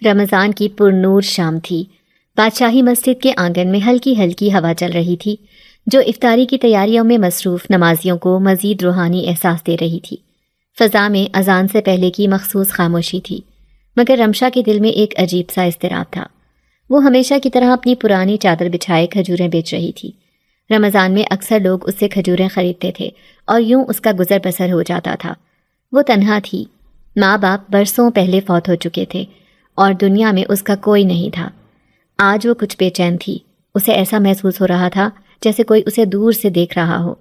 رمضان کی پرنور شام تھی۔ بادشاہی مسجد کے آنگن میں ہلکی ہلکی ہوا چل رہی تھی، جو افطاری کی تیاریوں میں مصروف نمازیوں کو مزید روحانی احساس دے رہی تھی۔ فضا میں اذان سے پہلے کی مخصوص خاموشی تھی، مگر رمشا کے دل میں ایک عجیب سا اضطراب تھا۔ وہ ہمیشہ کی طرح اپنی پرانی چادر بچھائے کھجوریں بیچ رہی تھی۔ رمضان میں اکثر لوگ اس سے کھجوریں خریدتے تھے اور یوں اس کا گزر بسر ہو جاتا تھا۔ وہ تنہا تھی، ماں باپ برسوں پہلے فوت ہو چکے تھے اور دنیا میں اس کا کوئی نہیں تھا۔ آج وہ کچھ بے چین تھی، اسے ایسا محسوس ہو رہا تھا جیسے کوئی اسے دور سے دیکھ رہا ہو۔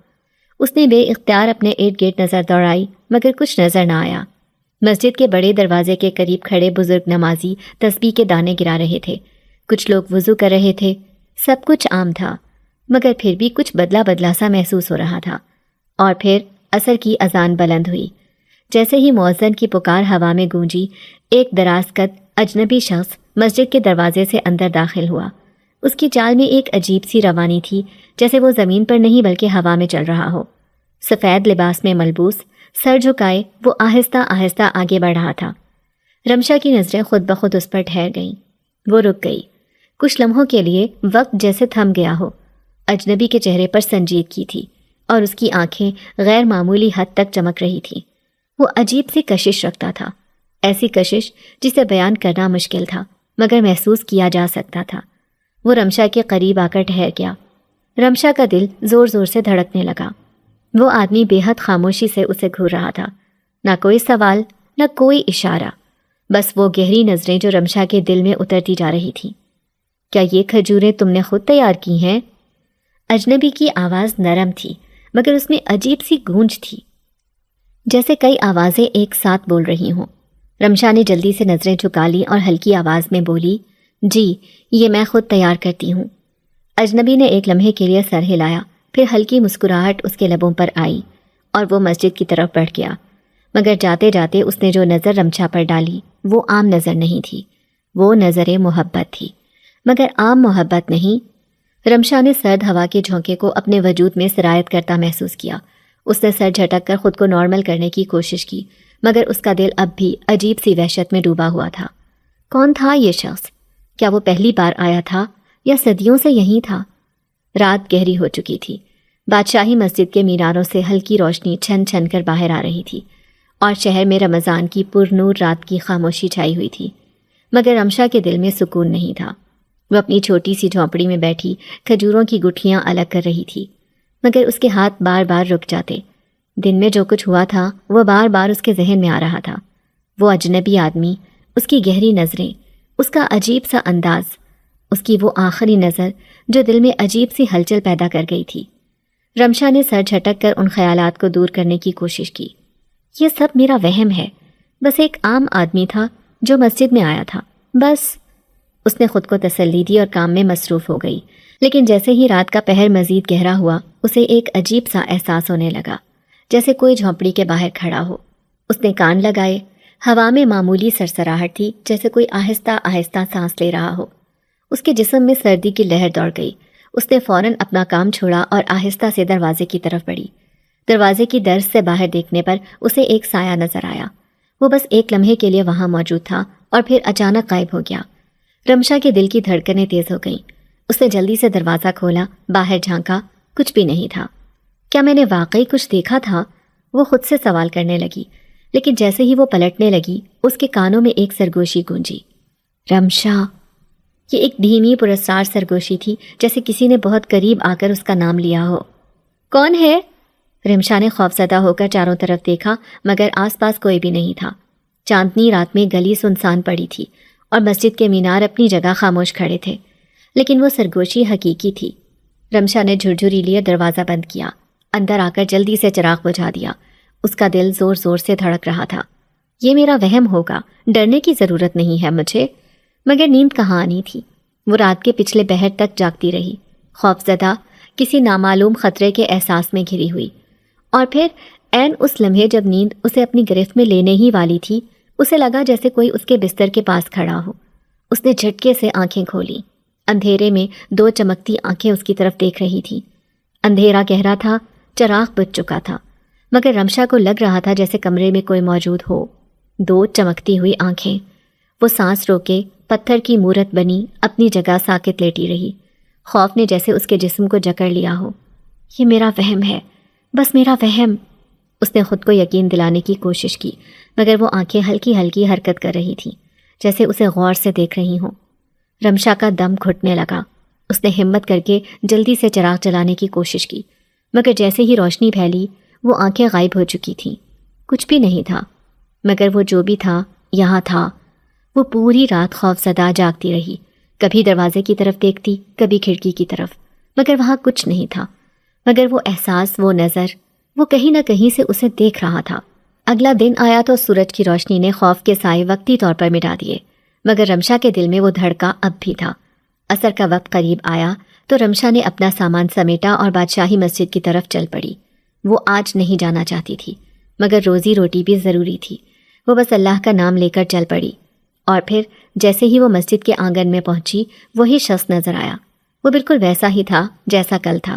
اس نے بے اختیار اپنے ارد گرد نظر دوڑائی، مگر کچھ نظر نہ آیا۔ مسجد کے بڑے دروازے کے قریب کھڑے بزرگ نمازی تسبیح کے دانے گرا رہے تھے، کچھ لوگ وضو کر رہے تھے، سب کچھ عام تھا، مگر پھر بھی کچھ بدلا بدلا سا محسوس ہو رہا تھا۔ اور پھر عصر کی اذان بلند ہوئی۔ جیسے ہی مؤذن کی پکار ہوا میں گونجی، ایک دراز قد اجنبی شخص مسجد کے دروازے سے اندر داخل ہوا۔ اس کی چال میں ایک عجیب سی روانی تھی، جیسے وہ زمین پر نہیں بلکہ ہوا میں چل رہا ہو۔ سفید لباس میں ملبوس، سر جھکائے وہ آہستہ آہستہ آگے بڑھ رہا تھا۔ رمشا کی نظریں خود بخود اس پر ٹھہر گئیں۔ وہ رک گئی۔ کچھ لمحوں کے لیے وقت جیسے تھم گیا ہو۔ اجنبی کے چہرے پر سنجیدگی تھی اور اس کی آنکھیں غیر معمولی حد تک چمک رہی تھیں۔ وہ عجیب سی کشش رکھتا تھا، ایسی کشش جسے بیان کرنا مشکل تھا مگر محسوس کیا جا سکتا تھا۔ وہ رمشا کے قریب آ کر ٹھہر گیا۔ رمشا کا دل زور زور سے دھڑکنے لگا۔ وہ آدمی بے حد خاموشی سے اسے گھور رہا تھا، نہ کوئی سوال، نہ کوئی اشارہ، بس وہ گہری نظریں جو رمشا کے دل میں اترتی جا رہی تھیں۔ کیا یہ کھجوریں تم نے خود تیار کی ہیں؟ اجنبی کی آواز نرم تھی مگر اس میں عجیب سی گونج تھی، جیسے کئی آوازیں ایک ساتھ بول رہی ہوں۔ رمشا نے جلدی سے نظریں جھکا لی اور ہلکی آواز میں بولی، جی یہ میں خود تیار کرتی ہوں۔ اجنبی نے ایک لمحے کے لیے سر ہلایا، پھر ہلکی مسکراہٹ اس کے لبوں پر آئی اور وہ مسجد کی طرف بڑھ گیا۔ مگر جاتے جاتے اس نے جو نظر رمشا پر ڈالی وہ عام نظر نہیں تھی، وہ نظر محبت تھی، مگر عام محبت نہیں۔ رمشا نے سرد ہوا کے جھونکے کو اپنے وجود میں سرایت کرتا محسوس کیا۔ اس نے سر جھٹک کر خود کو نارمل کرنے کی کوشش کی، مگر اس کا دل اب بھی عجیب سی وحشت میں ڈوبا ہوا تھا۔ کون تھا یہ شخص؟ کیا وہ پہلی بار آیا تھا یا صدیوں سے یہیں تھا؟ رات گہری ہو چکی تھی۔ بادشاہی مسجد کے میناروں سے ہلکی روشنی چھن چھن کر باہر آ رہی تھی اور شہر میں رمضان کی پرنور رات کی خاموشی چھائی ہوئی تھی، مگر رمشا کے دل میں سکون نہیں تھا۔ وہ اپنی چھوٹی سی جھونپڑی میں بیٹھی کھجوروں کی گٹھیاں الگ کر رہی تھی، مگر اس کے ہاتھ بار بار رک جاتے۔ دن میں جو کچھ ہوا تھا وہ بار بار اس کے ذہن میں آ رہا تھا۔ وہ اجنبی آدمی، اس کی گہری نظریں، اس کا عجیب سا انداز، اس کی وہ آخری نظر جو دل میں عجیب سی ہلچل پیدا کر گئی تھی۔ رمشا نے سر جھٹک کر ان خیالات کو دور کرنے کی کوشش کی۔ یہ سب میرا وہم ہے، بس ایک عام آدمی تھا جو مسجد میں آیا تھا، بس۔ اس نے خود کو تسلی دی اور کام میں مصروف ہو گئی۔ لیکن جیسے ہی رات کا پہر مزید گہرا ہوا، اسے ایک عجیب سا احساس ہونے لگا، جیسے کوئی جھونپڑی کے باہر کھڑا ہو۔ اس نے کان لگائے، ہوا میں معمولی سرسراہٹ تھی، جیسے کوئی آہستہ آہستہ سانس لے رہا ہو۔ اس کے جسم میں سردی کی لہر دوڑ گئی۔ اس نے فوراً اپنا کام چھوڑا اور آہستہ سے دروازے کی طرف بڑھی۔ دروازے کی درز سے باہر دیکھنے پر اسے ایک سایہ نظر آیا۔ وہ بس ایک لمحے کے لیے وہاں موجود تھا اور پھر اچانک غائب ہو گیا۔ رمشا کے دل کی دھڑکنیں تیز ہو گئیں۔ اس نے جلدی سے دروازہ کھولا، باہر جھانکا، کچھ بھی نہیں تھا۔ کیا میں نے واقعی کچھ دیکھا تھا؟ وہ خود سے سوال کرنے لگی، لیکن جیسے ہی وہ پلٹنے لگی، اس کے کانوں میں ایک سرگوشی گونجی، رمشا۔ یہ ایک دھیمی پراسرار سرگوشی تھی، جیسے کسی نے بہت قریب آ کر اس کا نام لیا ہو۔ کون ہے؟ رمشا نے خوفزدہ ہو کر چاروں طرف دیکھا، مگر آس پاس کوئی بھی نہیں تھا۔ چاندنی رات میں گلی سنسان پڑی تھی اور مسجد کے مینار اپنی جگہ خاموش کھڑے تھے، لیکن وہ سرگوشی حقیقی تھی۔ رمشا نے جھرجھری لیے دروازہ بند کیا، اندر آ کر جلدی سے چراغ بجھا دیا۔ اس کا دل زور زور سے دھڑک رہا تھا۔ یہ میرا وہم ہوگا، ڈرنے کی ضرورت نہیں ہے مجھے۔ مگر نیند کہاں آنی تھی؟ وہ رات کے پچھلے پہر تک جاگتی رہی، خوفزدہ، کسی نامعلوم خطرے کے احساس میں گھری ہوئی۔ اور پھر عین اس لمحے جب نیند اسے اپنی گرفت میں لینے ہی والی تھی، اسے لگا جیسے کوئی اس کے بستر کے پاس کھڑا ہو۔ اس نے جھٹکے سے آنکھیں کھولیں۔ اندھیرے میں دو چمکتی آنکھیں اس کی طرف دیکھ رہی تھیں۔ اندھیرا گہرا تھا، چراغ بجھ چکا تھا، مگر رمشا کو لگ رہا تھا جیسے کمرے میں کوئی موجود ہو۔ دو چمکتی ہوئی آنکھیں۔ وہ سانس روکے پتھر کی مورت بنی اپنی جگہ ساکت لیٹی رہی۔ خوف نے جیسے اس کے جسم کو جکڑ لیا ہو۔ یہ میرا وہم ہے، بس میرا وہم۔ اس نے خود کو یقین دلانے کی کوشش کی، مگر وہ آنکھیں ہلکی ہلکی حرکت کر رہی تھیں، جیسے اسے غور سے دیکھ رہی ہوں۔ رمشا کا دم گھٹنے لگا۔ اس نے ہمت کر کے جلدی سے چراغ جلانے کی کوشش کی، مگر جیسے ہی روشنی پھیلی وہ آنکھیں غائب ہو چکی تھیں۔ کچھ بھی نہیں تھا، مگر وہ جو بھی تھا یہاں تھا۔ وہ پوری رات خوف زدہ جاگتی رہی، کبھی دروازے کی طرف دیکھتی، کبھی کھڑکی کی طرف، مگر وہاں کچھ نہیں تھا۔ مگر وہ احساس، وہ نظر، وہ کہیں نہ کہیں سے اسے دیکھ رہا تھا۔ اگلا دن آیا تو سورج کی روشنی نے خوف کے سائے وقتی طور پر مٹا دیے، مگر رمشا کے دل میں وہ دھڑکا اب بھی تھا۔ عصر کا وقت قریب آیا تو رمشا نے اپنا سامان سمیٹا اور بادشاہی مسجد کی طرف چل پڑی۔ وہ آج نہیں جانا چاہتی تھی، مگر روزی روٹی بھی ضروری تھی۔ وہ بس اللہ کا نام لے کر چل پڑی، اور پھر جیسے ہی وہ مسجد کے آنگن میں پہنچی وہی شخص نظر آیا۔ وہ بالکل ویسا ہی تھا جیسا کل تھا،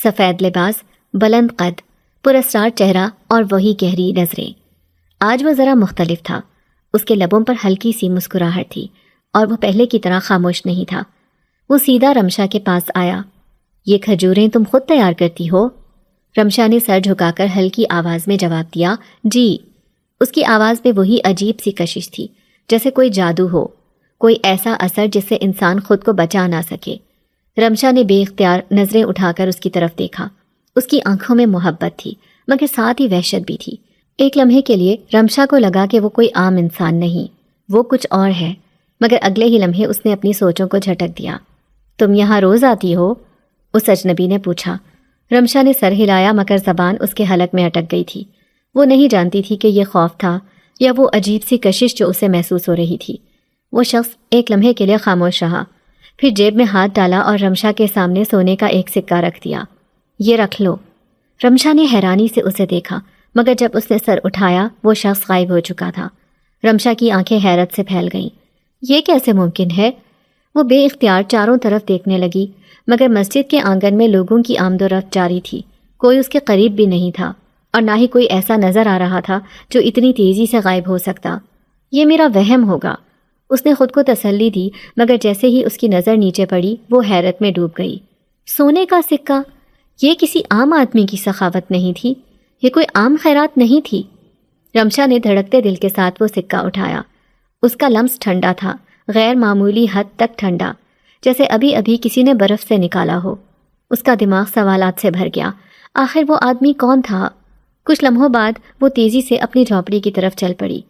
سفید لباس، بلند قد، پراسرار چہرہ اور وہی گہری نظریں۔ آج وہ ذرا مختلف تھا، اس کے لبوں پر ہلکی سی مسکراہٹ تھی اور وہ پہلے کی طرح خاموش نہیں تھا۔ وہ سیدھا رمشا کے پاس آیا۔ یہ کھجوریں تم خود تیار کرتی ہو؟ رمشا نے سر جھکا کر ہلکی آواز میں جواب دیا، جی۔ اس کی آواز میں وہی عجیب سی کشش تھی، جیسے کوئی جادو ہو، کوئی ایسا اثر جس سے انسان خود کو بچا نہ سکے۔ رمشا نے بے اختیار نظریں اٹھا کر اس کی طرف دیکھا۔ اس کی آنکھوں میں محبت تھی، مگر ساتھ ہی وحشت بھی تھی۔ ایک لمحے کے لیے رمشا کو لگا کہ وہ کوئی عام انسان نہیں، وہ کچھ اور ہے، مگر اگلے ہی لمحے اس نے اپنی سوچوں کو جھٹک دیا۔ تم یہاں روز آتی ہو؟ اس اجنبی نے پوچھا۔ رمشا نے سر ہلایا، مگر زبان اس کے حلق میں اٹک گئی تھی۔ وہ نہیں جانتی تھی کہ یہ خوف تھا یا وہ عجیب سی کشش جو اسے محسوس ہو رہی تھی۔ وہ شخص ایک لمحے کے لیے خاموش رہا، پھر جیب میں ہاتھ ڈالا اور رمشا کے سامنے سونے کا ایک سکہ رکھ دیا۔ یہ رکھ لو۔ رمشا نے حیرانی سے اسے دیکھا، مگر جب اس نے سر اٹھایا وہ شخص غائب ہو چکا تھا۔ رمشا کی آنکھیں حیرت سے پھیل گئیں۔ یہ کیسے ممکن ہے؟ وہ بے اختیار چاروں طرف دیکھنے لگی، مگر مسجد کے آنگن میں لوگوں کی آمد و رفت جاری تھی، کوئی اس کے قریب بھی نہیں تھا، اور نہ ہی کوئی ایسا نظر آ رہا تھا جو اتنی تیزی سے غائب ہو سکتا۔ یہ میرا وہم ہوگا، اس نے خود کو تسلی دی، مگر جیسے ہی اس کی نظر نیچے پڑی وہ حیرت میں ڈوب گئی۔ سونے کا سکہ! یہ کسی عام آدمی کی سخاوت نہیں تھی، یہ کوئی عام خیرات نہیں تھی۔ رمشا نے دھڑکتے دل کے ساتھ وہ سکہ اٹھایا۔ اس کا لمس ٹھنڈا تھا، غیر معمولی حد تک ٹھنڈا، جیسے ابھی ابھی کسی نے برف سے نکالا ہو۔ اس کا دماغ سوالات سے بھر گیا۔ آخر وہ آدمی کون تھا؟ کچھ لمحوں بعد وہ تیزی سے اپنی جھونپڑی کی طرف چل پڑی۔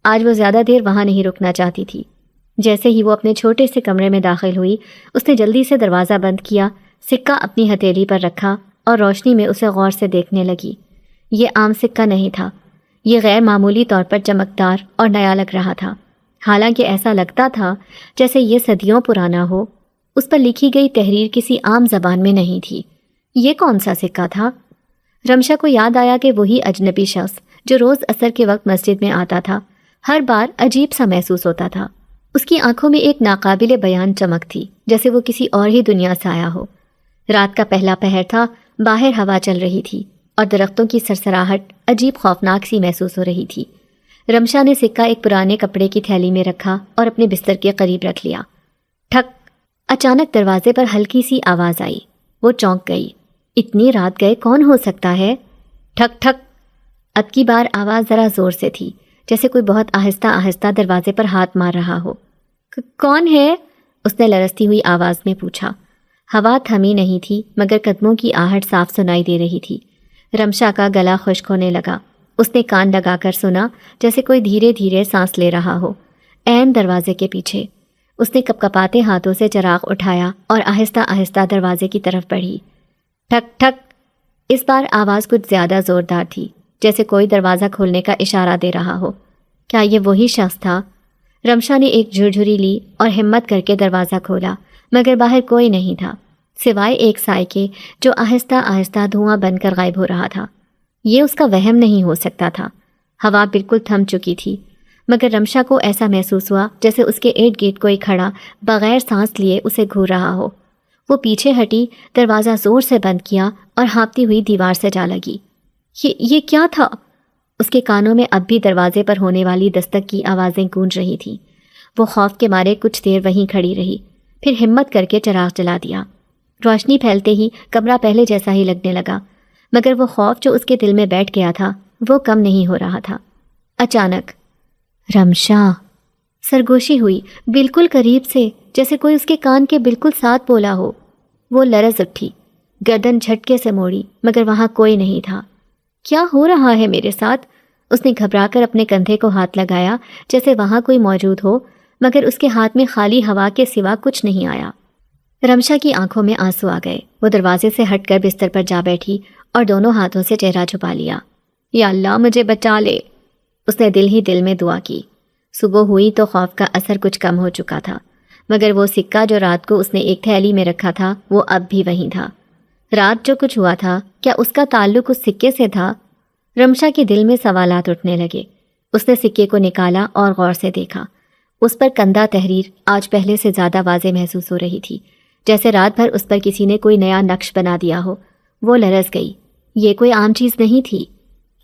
آج وہ زیادہ دیر وہاں نہیں رکنا چاہتی تھی۔ جیسے ہی وہ اپنے چھوٹے سے کمرے میں داخل ہوئی اس نے جلدی سے دروازہ بند کیا، سکہ اپنی ہتھیلی پر رکھا اور روشنی میں اسے غور سے دیکھنے لگی۔ یہ عام سکہ نہیں تھا، یہ غیر معمولی طور پر چمکدار اور نیا لگ رہا تھا، حالانکہ ایسا لگتا تھا جیسے یہ صدیوں پرانا ہو۔ اس پر لکھی گئی تحریر کسی عام زبان میں نہیں تھی۔ یہ کون سا سکہ تھا؟ رمشا کو یاد آیا کہ وہی اجنبی شخص جو روز عصر کے وقت مسجد میں آتا تھا، ہر بار عجیب سا محسوس ہوتا تھا۔ اس کی آنکھوں میں ایک ناقابل بیان چمک تھی، جیسے وہ کسی اور ہی دنیا سے آیا ہو۔ رات کا پہلا پہر تھا، باہر ہوا چل رہی تھی اور درختوں کی سرسراہٹ عجیب خوفناک سی محسوس ہو رہی تھی۔ رمشا نے سکہ ایک پرانے کپڑے کی تھیلی میں رکھا اور اپنے بستر کے قریب رکھ لیا۔ ٹھک! اچانک دروازے پر ہلکی سی آواز آئی۔ وہ چونک گئی۔ اتنی رات گئے کون ہو سکتا ہے؟ ٹھک ٹھک! اب کی بار آواز ذرا زور سے تھی، جیسے کوئی بہت آہستہ آہستہ دروازے پر ہاتھ مار رہا ہو۔ کون ہے؟ اس نے لرزتی ہوئی آواز میں پوچھا۔ ہوا تھمی نہیں تھی، مگر قدموں کی آہٹ صاف سنائی دے رہی تھی۔ رمشا کا گلا خشک ہونے لگا۔ اس نے کان لگا کر سنا، جیسے کوئی دھیرے دھیرے سانس لے رہا ہو، عین دروازے کے پیچھے۔ اس نے کپکپاتے ہاتھوں سے چراغ اٹھایا اور آہستہ آہستہ دروازے کی طرف بڑھی۔ ٹھک ٹھک! اس بار آواز کچھ زیادہ زوردار تھی، جیسے کوئی دروازہ کھولنے کا اشارہ دے رہا ہو۔ کیا یہ وہی شخص تھا؟ رمشا نے ایک جھرجھری لی اور ہمت کر کے دروازہ کھولا، مگر باہر کوئی نہیں تھا، سوائے ایک سائے کے جو آہستہ آہستہ دھواں بن کر غائب ہو رہا تھا۔ یہ اس کا وہم نہیں ہو سکتا تھا۔ ہوا بالکل تھم چکی تھی، مگر رمشا کو ایسا محسوس ہوا جیسے اس کے ارد گرد کوئی کھڑا بغیر سانس لیے اسے گھور رہا ہو۔ وہ پیچھے ہٹی، دروازہ زور سے بند کیا اور ہانپتی ہوئی دیوار سے جا لگی۔ یہ کیا تھا؟ اس کے کانوں میں اب بھی دروازے پر ہونے والی دستک کی آوازیں گونج رہی تھیں۔ وہ خوف کے مارے کچھ دیر وہیں کھڑی رہی، پھر ہمت کر کے چراغ جلا دیا۔ روشنی پھیلتے ہی کمرہ پہلے جیسا ہی لگنے لگا، مگر وہ خوف جو اس کے دل میں بیٹھ گیا تھا وہ کم نہیں ہو رہا تھا۔ اچانک رمشا سرگوشی ہوئی، بالکل قریب سے، جیسے کوئی اس کے کان کے بالکل ساتھ بولا ہو۔ وہ لرز اٹھی، گردن جھٹکے سے موڑی، مگر وہاں کوئی نہیں تھا۔ کیا ہو رہا ہے میرے ساتھ؟ اس نے گھبرا کر اپنے کندھے کو ہاتھ لگایا جیسے وہاں کوئی موجود ہو، مگر اس کے ہاتھ میں خالی ہوا کے سوا کچھ نہیں آیا۔ رمشا کی آنکھوں میں آنسو آ گئے۔ وہ دروازے سے ہٹ کر بستر پر جا بیٹھی اور دونوں ہاتھوں سے چہرہ چھپا لیا۔ یا اللہ مجھے بچا لے، اس نے دل ہی دل میں دعا کی۔ صبح ہوئی تو خوف کا اثر کچھ کم ہو چکا تھا، مگر وہ سکہ جو رات کو اس نے ایک تھیلی میں رکھا تھا وہ اب بھی وہیں تھا۔ رات جو کچھ ہوا تھا کیا اس کا تعلق اس سکے سے تھا؟ رمشا کے دل میں سوالات اٹھنے لگے۔ اس نے سکے کو نکالا اور غور سے دیکھا۔ اس پر کندہ تحریر آج پہلے سے زیادہ واضح محسوس ہو رہی تھی، جیسے رات بھر اس پر کسی نے کوئی نیا نقش بنا دیا ہو۔ وہ لرز گئی، یہ کوئی عام چیز نہیں تھی۔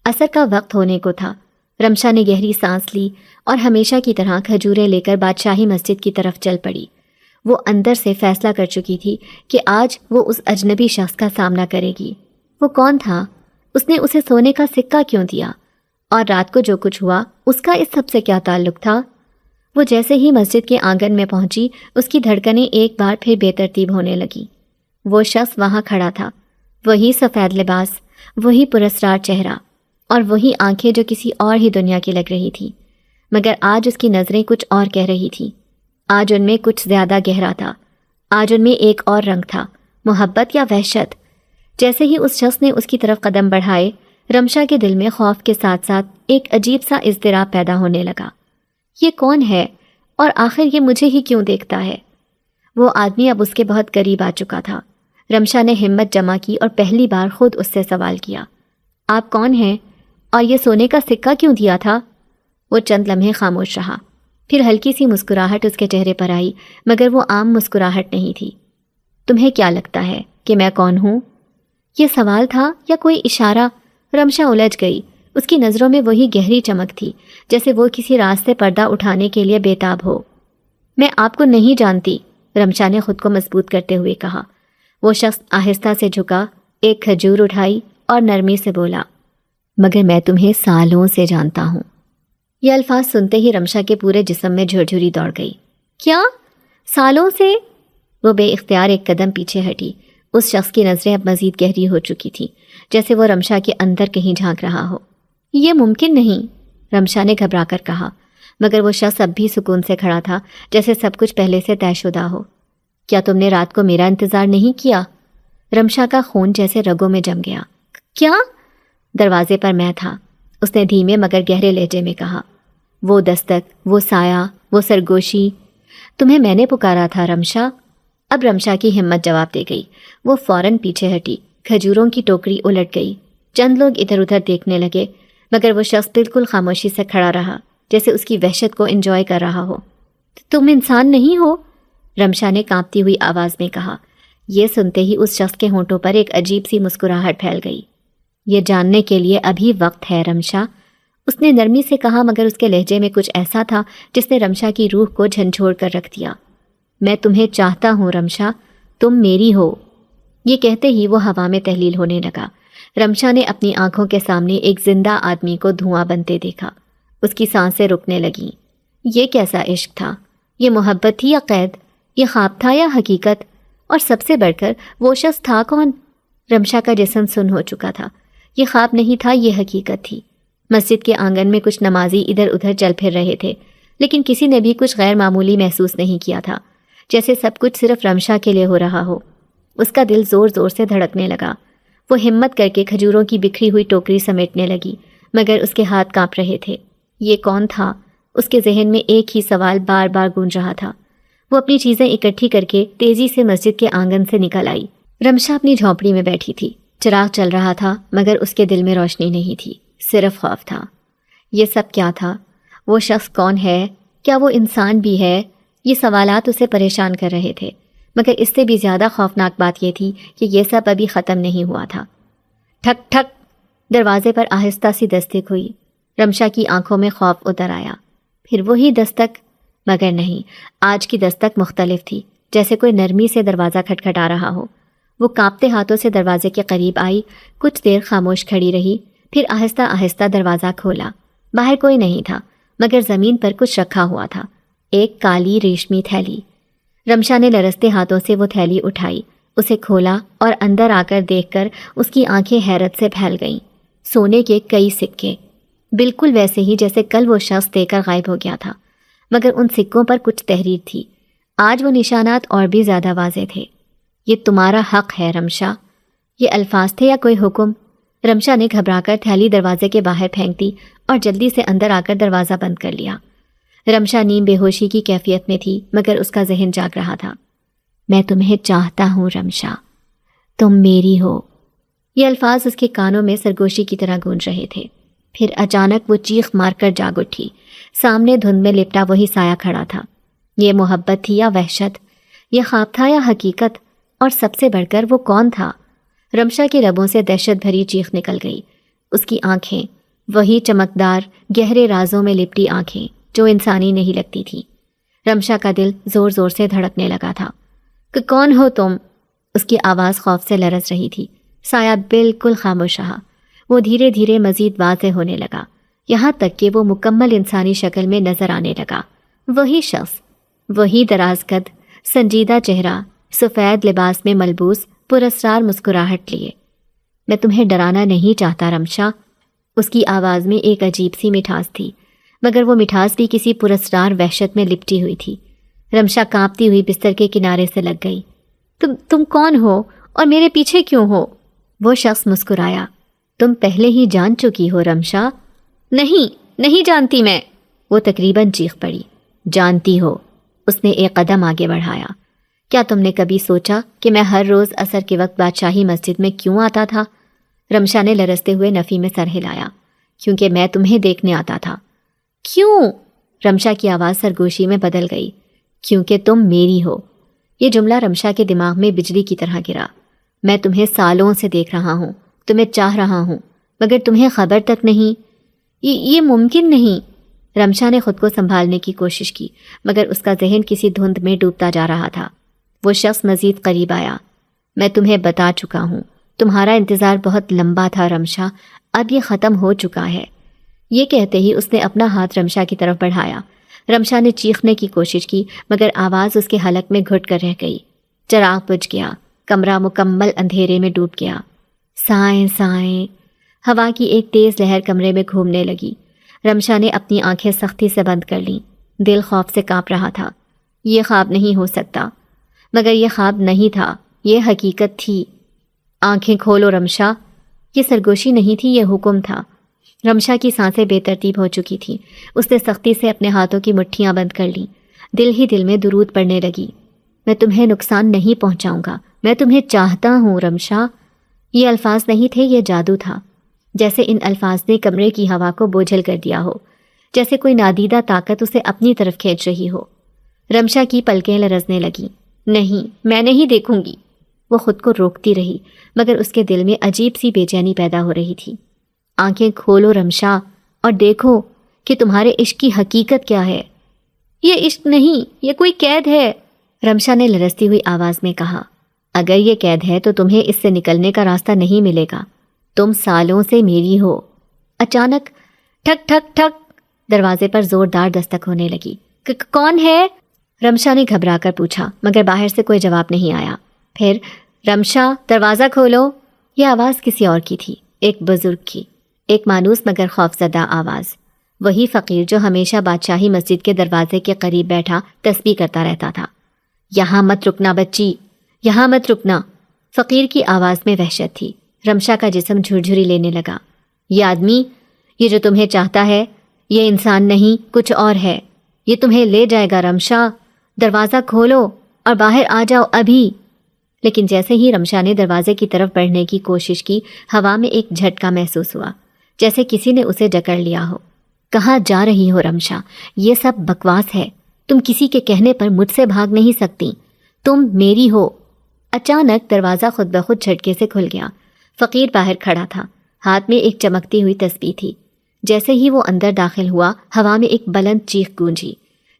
عصر کا وقت ہونے کو تھا۔ رمشا نے گہری سانس لی اور ہمیشہ کی طرح کھجوریں لے کر بادشاہی مسجد کی طرف چل پڑی۔ وہ اندر سے فیصلہ کر چکی تھی کہ آج وہ اس اجنبی شخص کا سامنا کرے گی۔ وہ کون تھا؟ اس نے اسے سونے کا سکہ کیوں دیا؟ اور رات کو جو کچھ ہوا اس کا اس سب سے کیا تعلق تھا؟ وہ جیسے ہی مسجد کے آنگن میں پہنچی، اس کی دھڑکنیں ایک بار پھر بے ترتیب ہونے لگیں۔ وہ شخص وہاں کھڑا تھا، وہی سفید لباس، وہی پراسرار چہرہ، اور وہی آنکھیں جو کسی اور ہی دنیا کی لگ رہی تھی، مگر آج اس کی نظریں کچھ اور کہہ رہی تھیں۔ آج ان میں کچھ زیادہ گہرا تھا، آج ان میں ایک اور رنگ تھا، محبت یا وحشت۔ جیسے ہی اس شخص نے اس کی طرف قدم بڑھائے، رمشا کے دل میں خوف کے ساتھ ساتھ ایک عجیب سا اضطراب پیدا ہونے لگا۔ یہ کون ہے اور آخر یہ مجھے ہی کیوں دیکھتا ہے؟ وہ آدمی اب اس کے بہت قریب آ چکا تھا۔ رمشا نے ہمت جمع کی اور پہلی بار خود اس سے سوال کیا، آپ کون ہیں اور یہ سونے کا سکہ کیوں دیا تھا؟ وہ چند لمحے خاموش رہا، پھر ہلکی سی مسکراہٹ اس کے چہرے پر آئی، مگر وہ عام مسکراہٹ نہیں تھی۔ تمہیں کیا لگتا ہے کہ میں کون ہوں؟ یہ سوال تھا یا کوئی اشارہ؟ رمشا الجھ گئی۔ اس کی نظروں میں وہی گہری چمک تھی، جیسے وہ کسی راز سے پردہ اٹھانے کے لیے بےتاب ہو۔ میں آپ کو نہیں جانتی، رمشا نے خود کو مضبوط کرتے ہوئے کہا۔ وہ شخص آہستہ سے جھکا، ایک کھجور اٹھائی اور نرمی سے بولا، مگر میں تمہیں سالوں سے جانتا ہوں۔ یہ الفاظ سنتے ہی رمشا کے پورے جسم میں جھرجھری دوڑ گئی۔ کیا؟ سالوں سے؟ وہ بے اختیار ایک قدم پیچھے ہٹی۔ اس شخص کی نظریں اب مزید گہری ہو چکی تھیں، جیسے وہ رمشا کے اندر کہیں جھانک رہا ہو۔ یہ ممکن نہیں، رمشا نے گھبرا کر کہا، مگر وہ شخص اب بھی سکون سے کھڑا تھا، جیسے سب کچھ پہلے سے طے شدہ ہو۔ کیا تم نے رات کو میرا انتظار نہیں کیا؟ رمشا کا خون جیسے رگوں میں جم گیا۔ کیا؟ دروازے پر میں تھا، اس نے دھیمے مگر گہرے لہجے میں کہا۔ وہ دستک، وہ سایہ، وہ سرگوشی، تمہیں میں نے پکارا تھا رمشا۔ اب رمشا کی ہمت جواب دے گئی۔ وہ فوراً پیچھے ہٹی، کھجوروں کی ٹوکری الٹ گئی۔ چند لوگ ادھر ادھر دیکھنے لگے، مگر وہ شخص بالکل خاموشی سے کھڑا رہا، جیسے اس کی وحشت کو انجوائے کر رہا ہو۔ تم انسان نہیں ہو، رمشا نے کانپتی ہوئی آواز میں کہا۔ یہ سنتے ہی اس شخص کے ہونٹوں پر ایک عجیب سی مسکراہٹ پھیل گئی۔ یہ جاننے کے لیے ابھی وقت ہے رمشا، اس نے نرمی سے کہا، مگر اس کے لہجے میں کچھ ایسا تھا جس نے رمشا کی روح کو جھنجھوڑ کر رکھ دیا۔ میں تمہیں چاہتا ہوں رمشا، تم میری ہو۔ یہ کہتے ہی وہ ہوا میں تحلیل ہونے لگا۔ رمشا نے اپنی آنکھوں کے سامنے ایک زندہ آدمی کو دھواں بنتے دیکھا۔ اس کی سانسیں رکنے لگیں۔ یہ کیسا عشق تھا؟ یہ محبت تھی یا قید؟ یہ خواب تھا یا حقیقت؟ اور سب سے بڑھ کر وہ شخص تھا کون؟ رمشا کا جسم سن ہو چکا تھا۔ یہ خواب نہیں تھا، یہ حقیقت تھی۔ مسجد کے آنگن میں کچھ نمازی ادھر ادھر چل پھر رہے تھے، لیکن کسی نے بھی کچھ غیر معمولی محسوس نہیں کیا تھا، جیسے سب کچھ صرف رمشا کے لیے ہو رہا ہو۔ اس کا دل زور زور سے دھڑکنے لگا۔ وہ ہمت کر کے کھجوروں کی بکھری ہوئی ٹوکری سمیٹنے لگی، مگر اس کے ہاتھ کانپ رہے تھے۔ یہ کون تھا؟ اس کے ذہن میں ایک ہی سوال بار بار گونج رہا تھا۔ وہ اپنی چیزیں اکٹھی کر کے تیزی سے مسجد کے آنگن سے نکل آئی۔ رمشا اپنی جھونپڑی میں بیٹھی تھی۔ چراغ چل رہا تھا، مگر اس کے دل میں روشنی نہیں تھی، صرف خوف تھا۔ یہ سب کیا تھا؟ وہ شخص کون ہے؟ کیا وہ انسان بھی ہے؟ یہ سوالات اسے پریشان کر رہے تھے، مگر اس سے بھی زیادہ خوفناک بات یہ تھی کہ یہ سب ابھی ختم نہیں ہوا تھا۔ ٹھک ٹھک، دروازے پر آہستہ سی دستک ہوئی۔ رمشا کی آنکھوں میں خوف اتر آیا۔ پھر وہی دستک، مگر نہیں، آج کی دستک مختلف تھی، جیسے کوئی نرمی سے دروازہ کھٹکھٹا رہا ہو۔ وہ کانپتے ہاتھوں سے دروازے کے قریب آئی، کچھ دیر خاموش کھڑی رہی، پھر آہستہ آہستہ دروازہ کھولا۔ باہر کوئی نہیں تھا، مگر زمین پر کچھ رکھا ہوا تھا، ایک کالی ریشمی تھیلی۔ رمشا نے لرزتے ہاتھوں سے وہ تھیلی اٹھائی، اسے کھولا اور اندر آ کر دیکھ کر اس کی آنکھیں حیرت سے پھیل گئیں۔ سونے کے کئی سکے، بالکل ویسے ہی جیسے کل وہ شخص دے کر غائب ہو گیا تھا، مگر ان سکوں پر کچھ تحریر تھی۔ آج وہ نشانات اور بھی زیادہ واضح تھے۔ یہ تمہارا حق ہے رمشا، یہ الفاظ تھے یا کوئی حکم؟ رمشا نے گھبرا کر تھیلی دروازے کے باہر پھینک دی اور جلدی سے اندر آ کر دروازہ بند کر لیا۔ رمشا نیم بے ہوشی کی کیفیت میں تھی، مگر اس کا ذہن جاگ رہا تھا۔ میں تمہیں چاہتا ہوں رمشا، تم میری ہو۔ یہ الفاظ اس کے کانوں میں سرگوشی کی طرح گونج رہے تھے۔ پھر اچانک وہ چیخ مار کر جاگ اٹھی۔ سامنے دھند میں لپٹا وہی سایہ کھڑا تھا۔ یہ محبت تھی یا وحشت؟ یہ خواب تھا یا حقیقت؟ اور سب سے بڑھ کر وہ کون تھا؟ رمشا کے لبوں سے دہشت بھری چیخ نکل گئی۔ اس کی آنکھیں، وہی چمکدار گہرے رازوں میں لپٹی آنکھیں جو انسانی نہیں لگتی تھیں۔ رمشا کا دل زور زور سے دھڑکنے لگا تھا۔ کہ کون ہو تم؟ اس کی آواز خوف سے لرز رہی تھی۔ سایہ بالکل خاموش رہا۔ وہ دھیرے دھیرے مزید واضح ہونے لگا، یہاں تک کہ وہ مکمل انسانی شکل میں نظر آنے لگا۔ وہی شخص، وہی دراز قد، سنجیدہ چہرہ، سفید لباس میں ملبوس، پراسرار مسکراہٹ لیے۔ میں تمہیں ڈرانا نہیں چاہتا رمشا۔ اس کی آواز میں ایک عجیب سی مٹھاس تھی، مگر وہ مٹھاس بھی کسی پراسرار وحشت میں لپٹی ہوئی تھی۔ رمشا کانپتی ہوئی بستر کے کنارے سے لگ گئی۔ تم کون ہو اور میرے پیچھے کیوں ہو؟ وہ شخص مسکرایا۔ تم پہلے ہی جان چکی ہو رمشا۔ نہیں جانتی میں، وہ تقریباً چیخ پڑی۔ جانتی ہو، اس نے ایک قدم آگے بڑھایا۔ کیا تم نے کبھی سوچا کہ میں ہر روز عصر کے وقت بادشاہی مسجد میں کیوں آتا تھا؟ رمشا نے لرزتے ہوئے نفی میں سر ہلایا۔ کیونکہ میں تمہیں دیکھنے آتا تھا۔ کیوں؟ رمشا کی آواز سرگوشی میں بدل گئی۔ کیونکہ تم میری ہو۔ یہ جملہ رمشا کے دماغ میں بجلی کی طرح گرا۔ میں تمہیں سالوں سے دیکھ رہا ہوں، تمہیں چاہ رہا ہوں، مگر تمہیں خبر تک نہیں۔ یہ ممکن نہیں۔ رمشا نے خود کو سنبھالنے کی کوشش کی، مگر اس کا ذہن کسی دھند میں ڈوبتا جا رہا تھا۔ وہ شخص مزید قریب آیا۔ میں تمہیں بتا چکا ہوں، تمہارا انتظار بہت لمبا تھا رمشا، اب یہ ختم ہو چکا ہے۔ یہ کہتے ہی اس نے اپنا ہاتھ رمشا کی طرف بڑھایا۔ رمشا نے چیخنے کی کوشش کی، مگر آواز اس کے حلق میں گھٹ کر رہ گئی۔ چراغ بجھ گیا، کمرہ مکمل اندھیرے میں ڈوب گیا۔ سائیں سائیں، ہوا کی ایک تیز لہر کمرے میں گھومنے لگی۔ رمشا نے اپنی آنکھیں سختی سے بند کر لیں۔ دل خوف سے کانپ رہا تھا۔ یہ خواب نہیں ہو سکتا، مگر یہ خواب نہیں تھا، یہ حقیقت تھی۔ آنکھیں کھولو رمشا۔ یہ سرگوشی نہیں تھی، یہ حکم تھا۔ رمشا کی سانسیں بے ترتیب ہو چکی تھیں۔ اس نے سختی سے اپنے ہاتھوں کی مٹھیاں بند کر لیں۔ دل ہی دل میں درود پڑھنے لگی۔ میں تمہیں نقصان نہیں پہنچاؤں گا، میں تمہیں چاہتا ہوں رمشا۔ یہ الفاظ نہیں تھے، یہ جادو تھا۔ جیسے ان الفاظ نے کمرے کی ہوا کو بوجھل کر دیا ہو، جیسے کوئی نادیدہ طاقت اسے اپنی طرف کھینچ رہی ہو۔ رمشا کی پلکیں لرزنے لگیں۔ نہیں، میں نہیں دیکھوں گی۔ وہ خود کو روکتی رہی، مگر اس کے دل میں عجیب سی بے چینی پیدا ہو رہی تھی۔ آنکھیں کھولو رمشا اور دیکھو کہ تمہارے عشق کی حقیقت کیا ہے۔ یہ عشق نہیں، یہ کوئی قید ہے، رمشا نے لرزتی ہوئی آواز میں کہا۔ اگر یہ قید ہے تو تمہیں اس سے نکلنے کا راستہ نہیں ملے گا۔ تم سالوں سے میری ہو۔ اچانک ٹھک ٹھک ٹھک دروازے پر زوردار دستک ہونے لگی۔ کون ہے؟ رمشا نے گھبرا کر پوچھا، مگر باہر سے کوئی جواب نہیں آیا۔ پھر رمشا، دروازہ کھولو۔ یہ آواز کسی اور کی تھی، ایک بزرگ کی، ایک مانوس مگر خوفزدہ آواز۔ وہی فقیر جو ہمیشہ بادشاہی مسجد کے دروازے کے قریب بیٹھا تسبیح کرتا رہتا تھا۔ یہاں مت رکنا بچی، یہاں مت رکنا۔ فقیر کی آواز میں وحشت تھی۔ رمشا کا جسم جھرجھری لینے لگا۔ یہ آدمی، یہ جو تمہیں چاہتا ہے، یہ انسان نہیں، کچھ اور ہے۔ یہ تمہیں لے جائے گا رمشا۔ دروازہ کھولو اور باہر آ جاؤ ابھی۔ لیکن جیسے ہی رمشا نے دروازے کی طرف بڑھنے کی کوشش کی، ہوا میں ایک جھٹکا محسوس ہوا، جیسے کسی نے اسے جکڑ لیا ہو۔ کہاں جا رہی ہو رمشا؟ یہ سب بکواس ہے۔ تم کسی کے کہنے پر مجھ سے بھاگ نہیں سکتی، تم میری ہو۔ اچانک دروازہ خود بخود جھٹکے سے کھل گیا۔ فقیر باہر کھڑا تھا، ہاتھ میں ایک چمکتی ہوئی تسبیح تھی۔ جیسے ہی وہ اندر داخل ہوا، ہوا میں ایک بلند چیخ گونجی۔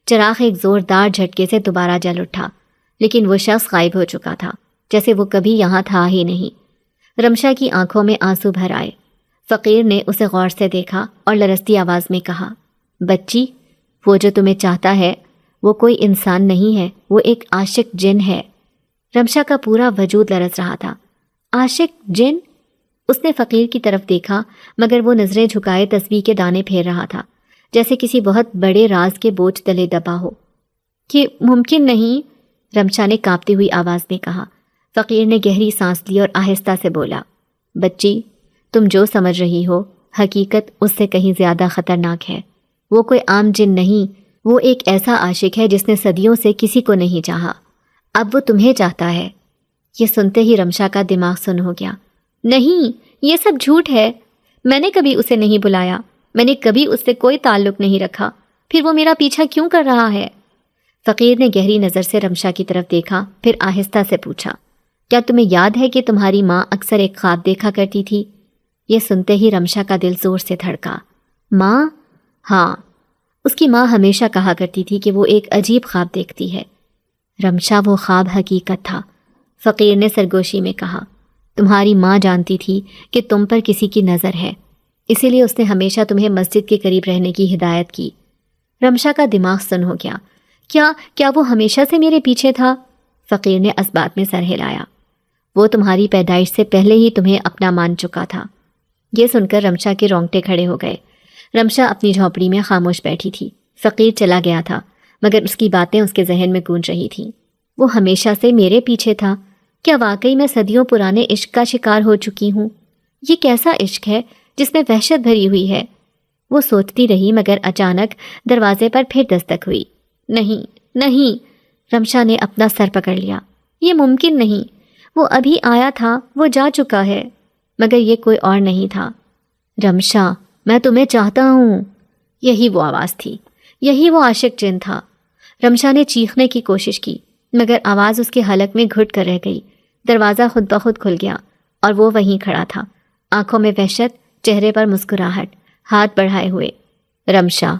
چراغ ایک زوردار جھٹکے سے دوبارہ جل اٹھا، لیکن وہ شخص غائب ہو چکا تھا، جیسے وہ کبھی یہاں تھا ہی نہیں۔ رمشا کی آنکھوں میں آنسو بھر آئے۔ فقیر نے اسے غور سے دیکھا اور لرزتی آواز میں کہا، بچی، وہ جو تمہیں چاہتا ہے وہ کوئی انسان نہیں ہے، وہ ایک عاشق جن ہے۔ رمشا کا پورا وجود لرز رہا تھا۔ عاشق جن؟ اس نے فقیر کی طرف دیکھا، مگر وہ نظریں جھکائے تسبیح کے دانے پھیر رہا تھا، جیسے کسی بہت بڑے راز کے بوجھ تلے دبا ہو۔ کہ ممکن نہیں، رمشا نے کانپتی ہوئی آواز میں کہا۔ فقیر نے گہری سانس لی اور آہستہ سے بولا، بچی، تم جو سمجھ رہی ہو حقیقت اس سے کہیں زیادہ خطرناک ہے۔ وہ کوئی عام جن نہیں، وہ ایک ایسا عاشق ہے جس نے صدیوں سے کسی کو نہیں چاہا، اب وہ تمہیں چاہتا ہے۔ یہ سنتے ہی رمشا کا دماغ سن ہو گیا۔ نہیں، یہ سب جھوٹ ہے، میں نے کبھی اسے نہیں بلایا، میں نے کبھی اس سے کوئی تعلق نہیں رکھا، پھر وہ میرا پیچھا کیوں کر رہا ہے؟ فقیر نے گہری نظر سے رمشا کی طرف دیکھا، پھر آہستہ سے پوچھا، کیا تمہیں یاد ہے کہ تمہاری ماں اکثر ایک خواب دیکھا کرتی تھی؟ یہ سنتے ہی رمشا کا دل زور سے دھڑکا۔ ماں؟ ہاں، اس کی ماں ہمیشہ کہا کرتی تھی کہ وہ ایک عجیب خواب دیکھتی ہے۔ رمشا، وہ خواب حقیقت تھا، فقیر نے سرگوشی میں کہا۔ تمہاری ماں جانتی تھی کہ تم پر کسی کی نظر ہے، اسی لیے اس نے ہمیشہ تمہیں مسجد کے قریب رہنے کی ہدایت کی۔ رمشا کا دماغ سن ہو گیا۔ کیا وہ ہمیشہ سے میرے پیچھے تھا؟ فقیر نے اسبات میں سر ہلایا۔ وہ تمہاری پیدائش سے پہلے ہی تمہیں اپنا مان چکا تھا۔ یہ سن کر رمشا کے رونگٹے کھڑے ہو گئے۔ رمشا اپنی جھونپڑی میں خاموش بیٹھی تھی۔ فقیر چلا گیا تھا، مگر اس کی باتیں اس کے ذہن میں گونج رہی تھیں۔ وہ ہمیشہ سے میرے پیچھے تھا؟ کیا واقعی میں صدیوں پرانے عشق کا شکار ہو چکی ہوں؟ یہ کیسا عشق ہے جس میں وحشت بھری ہوئی ہے؟ وہ سوچتی رہی، مگر اچانک دروازے پر پھر دستک ہوئی۔ نہیں نہیں، رمشا نے اپنا سر پکڑ لیا۔ یہ ممکن نہیں، وہ ابھی آیا تھا، وہ جا چکا ہے۔ مگر یہ کوئی اور نہیں تھا۔ رمشا، میں تمہیں چاہتا ہوں۔ یہی وہ آواز تھی، یہی وہ عاشق جن تھا۔ رمشا نے چیخنے کی کوشش کی، مگر آواز اس کے حلق میں گھٹ کر رہ گئی۔ دروازہ خود بخود کھل گیا اور وہ وہیں کھڑا تھا، آنکھوں میں وحشت، چہرے پر مسکراہٹ، ہاتھ بڑھائے ہوئے۔ رمشا،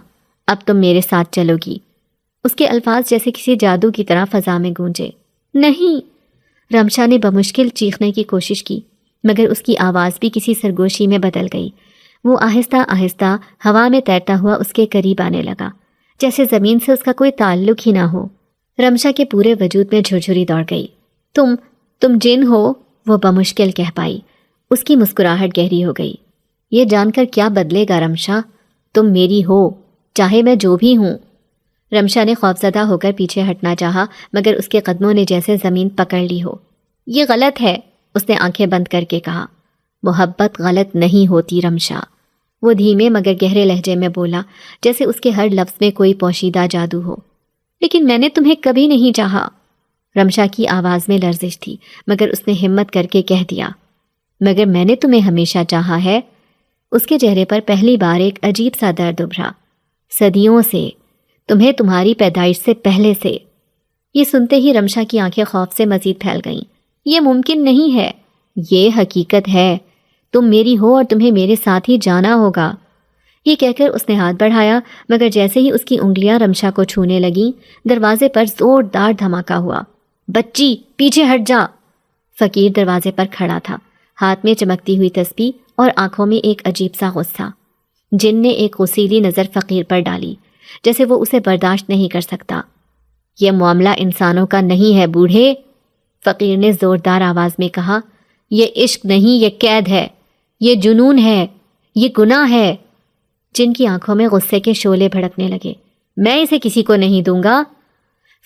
اب تم میرے ساتھ چلو گی۔ اس کے الفاظ جیسے کسی جادو کی طرح فضا میں گونجے۔ نہیں، رمشا نے بمشکل چیخنے کی کوشش کی، مگر اس کی آواز بھی کسی سرگوشی میں بدل گئی۔ وہ آہستہ آہستہ ہوا میں تیرتا ہوا اس کے قریب آنے لگا، جیسے زمین سے اس کا کوئی تعلق ہی نہ ہو۔ رمشا کے پورے وجود میں جھرجھری دوڑ گئی۔ تم جن ہو؟ وہ بمشکل کہہ پائی۔ اس کی مسکراہٹ گہری ہو گئی۔ یہ جان کر کیا بدلے گا رمشا؟ تم میری ہو، چاہے میں جو بھی ہوں۔ رمشا نے خوفزدہ ہو کر پیچھے ہٹنا چاہا، مگر اس کے قدموں نے جیسے زمین پکڑ لی ہو۔ یہ غلط ہے، اس نے آنکھیں بند کر کے کہا۔ محبت غلط نہیں ہوتی رمشا، وہ دھیمے مگر گہرے لہجے میں بولا، جیسے اس کے ہر لفظ میں کوئی پوشیدہ جادو ہو۔ لیکن میں نے تمہیں کبھی نہیں چاہا۔ رمشا کی آواز میں لرزش تھی، مگر اس نے ہمت کر کے کہہ دیا، مگر میں نے تمہیں ہمیشہ چاہا ہے۔ اس کے چہرے پر پہلی بار ایک عجیب سا درد ابھرا۔ صدیوں سے، تمہیں تمہاری پیدائش سے پہلے سے۔ یہ سنتے ہی رمشا کی آنکھیں خوف سے مزید پھیل گئیں۔ یہ ممکن نہیں ہے، یہ حقیقت ہے، تم میری ہو اور تمہیں میرے ساتھ ہی جانا ہوگا۔ یہ کہہ کر اس نے ہاتھ بڑھایا، مگر جیسے ہی اس کی انگلیاں رمشا کو چھونے لگیں، دروازے پر زوردار دھماکہ ہوا۔ بچی، پیچھے ہٹ جا! فقیر دروازے پر کھڑا تھا، ہاتھ میں چمکتی ہوئی تسبیح اور آنکھوں میں ایک عجیب سا غصہ۔ جن نے ایک غصیلی نظر فقیر پر ڈالی، جیسے وہ اسے برداشت نہیں کر سکتا۔ یہ معاملہ انسانوں کا نہیں ہے بوڑھے، فقیر نے زوردار آواز میں کہا۔ یہ عشق نہیں، یہ قید ہے، یہ جنون ہے، یہ گناہ ہے۔ جن کی آنکھوں میں غصے کے شعلے بھڑکنے لگے۔ میں اسے کسی کو نہیں دوں گا۔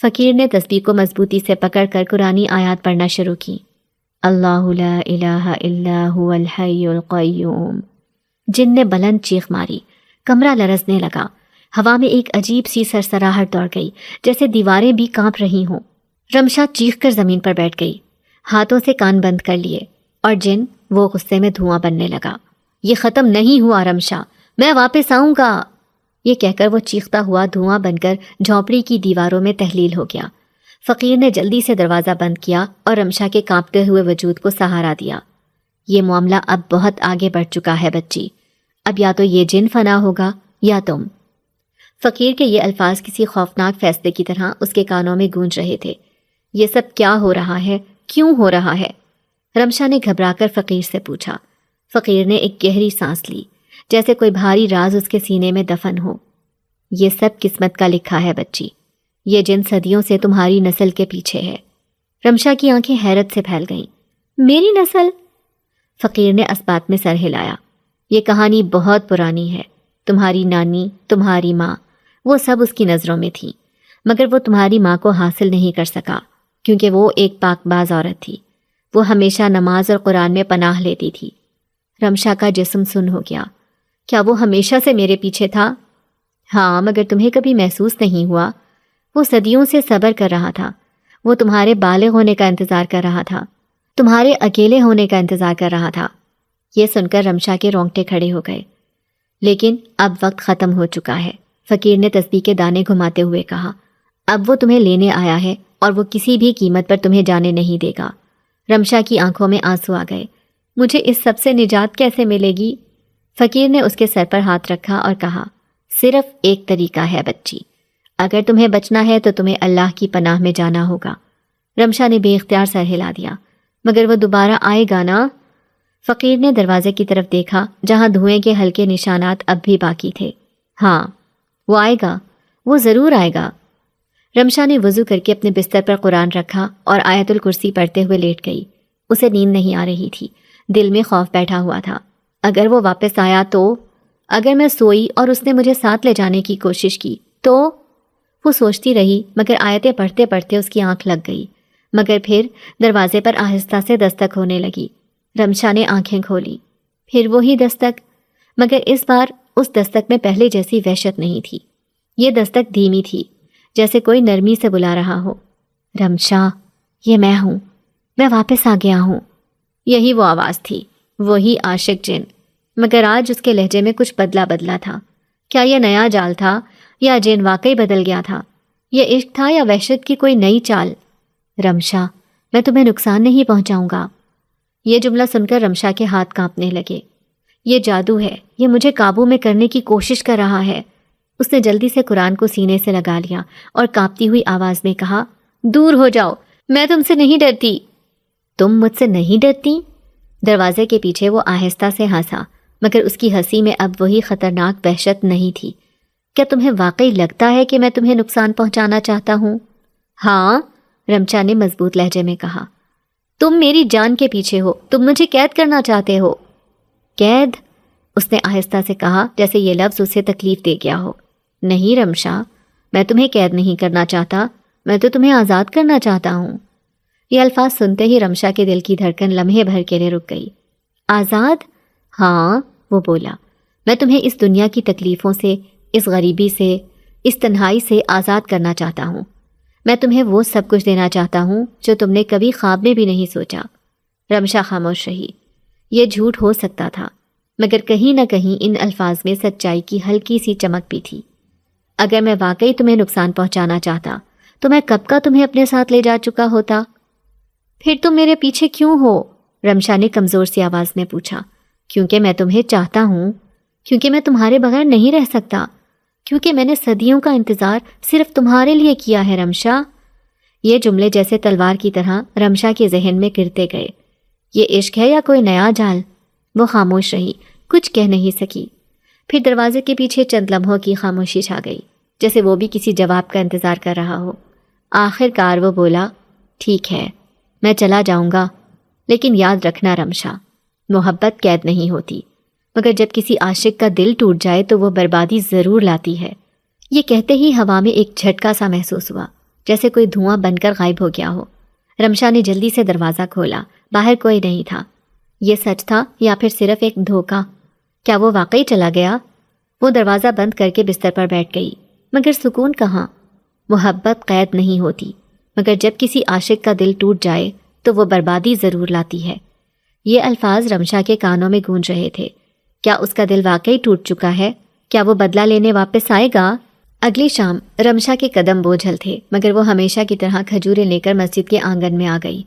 فقیر نے تسبیح کو مضبوطی سے پکڑ کر قرآنی آیات پڑھنا شروع کی۔ اللہ لا الہ الا هو الحی القیوم۔ جن نے بلند چیخ ماری، کمرہ لرزنے لگا، ہوا میں ایک عجیب سی سرسراہٹ دوڑ گئی، جیسے دیواریں بھی کانپ رہی ہوں۔ رمشا چیخ کر زمین پر بیٹھ گئی، ہاتھوں سے کان بند کر لیے، اور جن وہ غصے میں دھواں بننے لگا۔ یہ ختم نہیں ہوا رمشا، میں واپس آؤں گا۔ یہ کہہ کر وہ چیختا ہوا دھواں بن کر جھونپڑی کی دیواروں میں تحلیل ہو گیا۔ فقیر نے جلدی سے دروازہ بند کیا اور رمشا کے کانپتے ہوئے وجود کو سہارا دیا۔ یہ معاملہ اب بہت آگے بڑھ چکا ہے بچی، اب یا تو یہ جن فنا ہوگا یا تم۔ فقیر کے یہ الفاظ کسی خوفناک فیصلے کی طرح اس کے کانوں میں گونج رہے تھے۔ یہ سب کیا ہو رہا ہے؟ کیوں ہو رہا ہے؟ رمشا نے گھبرا کر فقیر سے پوچھا۔ فقیر نے ایک گہری سانس لی، جیسے کوئی بھاری راز اس کے سینے میں دفن ہو۔ یہ سب قسمت کا لکھا ہے بچی، یہ جن صدیوں سے تمہاری نسل کے پیچھے ہے۔ رمشا کی آنکھیں حیرت سے پھیل گئیں۔ میری نسل؟ فقیر نے اسبات میں سر ہلایا۔ یہ کہانی بہت پرانی ہے۔ تمہاری نانی، تمہاری ماں، وہ سب اس کی نظروں میں تھیں، مگر وہ تمہاری ماں کو حاصل نہیں کر سکا، کیونکہ وہ ایک پاک باز عورت تھی۔ وہ ہمیشہ نماز اور قرآن میں پناہ لیتی تھی۔ رمشا کا جسم سن ہو گیا۔ کیا وہ ہمیشہ سے میرے پیچھے تھا؟ ہاں، مگر تمہیں کبھی محسوس نہیں ہوا؟ وہ صدیوں سے صبر کر رہا تھا۔ وہ تمہارے بالغ ہونے کا انتظار کر رہا تھا، تمہارے اکیلے ہونے کا انتظار کر رہا تھا۔ یہ سن کر رمشا کے رونگٹے کھڑے ہو گئے۔ لیکن اب وقت ختم ہو چکا ہے، فقیر نے تسبیح کے دانے گھماتے ہوئے کہا۔ اب وہ تمہیں لینے آیا ہے اور وہ کسی بھی قیمت پر تمہیں جانے نہیں دے گا۔ رمشا کی آنکھوں میں آنسو آ گئے۔ مجھے اس سب سے نجات کیسے ملے گی؟ فقیر نے اس کے سر پر ہاتھ رکھا اور کہا، صرف ایک طریقہ ہے بچی، اگر تمہیں بچنا ہے تو تمہیں اللہ کی پناہ میں جانا ہوگا۔ رمشا نے بے اختیار سر ہلا دیا۔ مگر وہ دوبارہ آئے گا نا؟ فقیر نے دروازے کی طرف دیکھا، جہاں دھوئیں کے ہلکے نشانات اب بھی باقی تھے۔ ہاں، وہ آئے گا، وہ ضرور آئے گا۔ رمشا نے وضو کر کے اپنے بستر پر قرآن رکھا اور آیت الکرسی پڑھتے ہوئے لیٹ گئی۔ اسے نیند نہیں آ رہی تھی، دل میں خوف بیٹھا ہوا تھا۔ اگر وہ واپس آیا تو؟ اگر میں سوئی اور اس نے مجھے ساتھ لے جانے کی کوشش کی تو؟ وہ سوچتی رہی، مگر آیتیں پڑھتے پڑھتے اس کی آنکھ لگ گئی۔ مگر پھر دروازے پر آہستہ سے دستک ہونے لگی۔ رمشا نے آنکھیں کھولی، پھر وہی دستک، مگر اس بار اس دستک میں پہلے جیسی وحشت نہیں تھی۔ یہ دستک دھیمی تھی، جیسے کوئی نرمی سے بلا رہا ہو۔ رمشا، یہ میں ہوں، میں واپس آ گیا ہوں۔ یہی وہ آواز تھی، وہی عاشق جن، مگر آج اس کے لہجے میں کچھ بدلا بدلا تھا۔ کیا یہ نیا جال تھا یا جن واقعی بدل گیا تھا؟ یہ عشق تھا یا وحشت کی کوئی نئی چال؟ رمشا، میں تمہیں نقصان نہیں پہنچاؤں گا۔ یہ جملہ سن کر رمشا کے ہاتھ کانپنے لگے۔ یہ جادو ہے، یہ مجھے قابو میں کرنے کی کوشش کر رہا ہے۔ اس نے جلدی سے قرآن کو سینے سے لگا لیا اور کانپتی ہوئی آواز میں کہا، دور ہو جاؤ، میں تم سے نہیں ڈرتی۔ تم مجھ سے نہیں ڈرتی؟ دروازے کے پیچھے وہ آہستہ سے ہنسا، مگر اس کی ہنسی میں اب وہی خطرناک وحشت نہیں تھی۔ کیا تمہیں واقعی لگتا ہے کہ میں تمہیں نقصان پہنچانا چاہتا ہوں؟ ہاں، رمشا نے مضبوط لہجے میں کہا۔ تم میری جان کے پیچھے ہو، تم مجھے قید کرنا چاہتے ہو۔ قید؟ اس نے آہستہ سے کہا، جیسے یہ لفظ اسے تکلیف دے گیا ہو۔ نہیں رمشا، میں تمہیں قید نہیں کرنا چاہتا، میں تو تمہیں آزاد کرنا چاہتا ہوں۔ یہ الفاظ سنتے ہی رمشا کے دل کی دھڑکن لمحے بھر کے لیے رک گئی۔ آزاد؟ ہاں، وہ بولا، میں تمہیں اس دنیا کی تکلیفوں سے، اس غریبی سے، اس تنہائی سے آزاد کرنا چاہتا ہوں۔ میں تمہیں وہ سب کچھ دینا چاہتا ہوں جو تم نے کبھی خواب میں بھی نہیں سوچا۔ رمشا خاموش رہی۔ یہ جھوٹ ہو سکتا تھا، مگر کہیں نہ کہیں ان الفاظ میں سچائی کی ہلکی سی چمک بھی تھی۔ اگر میں واقعی تمہیں نقصان پہنچانا چاہتا تو میں کب کا تمہیں اپنے ساتھ لے جا چکا ہوتا۔ پھر تم میرے پیچھے کیوں ہو؟ رمشا نے کمزور سی آواز میں پوچھا۔ کیونکہ میں تمہیں چاہتا ہوں، کیونکہ میں تمہارے بغیر نہیں رہ سکتا، کیونکہ میں نے صدیوں کا انتظار صرف تمہارے لیے کیا ہے رمشا۔ یہ جملے جیسے تلوار کی طرح رمشا کے ذہن میں گرتے گئے۔ یہ عشق ہے یا کوئی نیا جال؟ وہ خاموش رہی، کچھ کہہ نہیں سکی۔ پھر دروازے کے پیچھے چند لمحوں کی خاموشی چھا گئی، جیسے وہ بھی کسی جواب کا انتظار کر رہا ہو۔ آخر کار وہ بولا، ٹھیک ہے، میں چلا جاؤں گا، لیکن یاد رکھنا رمشا، محبت قید نہیں ہوتی، مگر جب کسی عاشق کا دل ٹوٹ جائے تو وہ بربادی ضرور لاتی ہے۔ یہ کہتے ہی ہوا میں ایک جھٹکا سا محسوس ہوا، جیسے کوئی دھواں بن کر غائب ہو گیا ہو۔ رمشا نے جلدی سے دروازہ کھولا، باہر کوئی نہیں تھا۔ یہ سچ تھا یا پھر صرف ایک دھوکہ؟ کیا وہ واقعی چلا گیا؟ وہ دروازہ بند کر کے بستر پر بیٹھ گئی، مگر سکون کہاں؟ محبت قید نہیں ہوتی، مگر جب کسی عاشق کا دل ٹوٹ جائے تو وہ بربادی ضرور لاتی ہے۔ یہ الفاظ رمشا کے کانوں میں گونج رہے تھے۔ کیا اس کا دل واقعی ٹوٹ چکا ہے؟ کیا وہ بدلہ لینے واپس آئے گا؟ اگلی شام رمشا کے قدم بوجھل تھے، مگر وہ ہمیشہ کی طرح کھجوریں لے کر مسجد کے آنگن میں آ گئی۔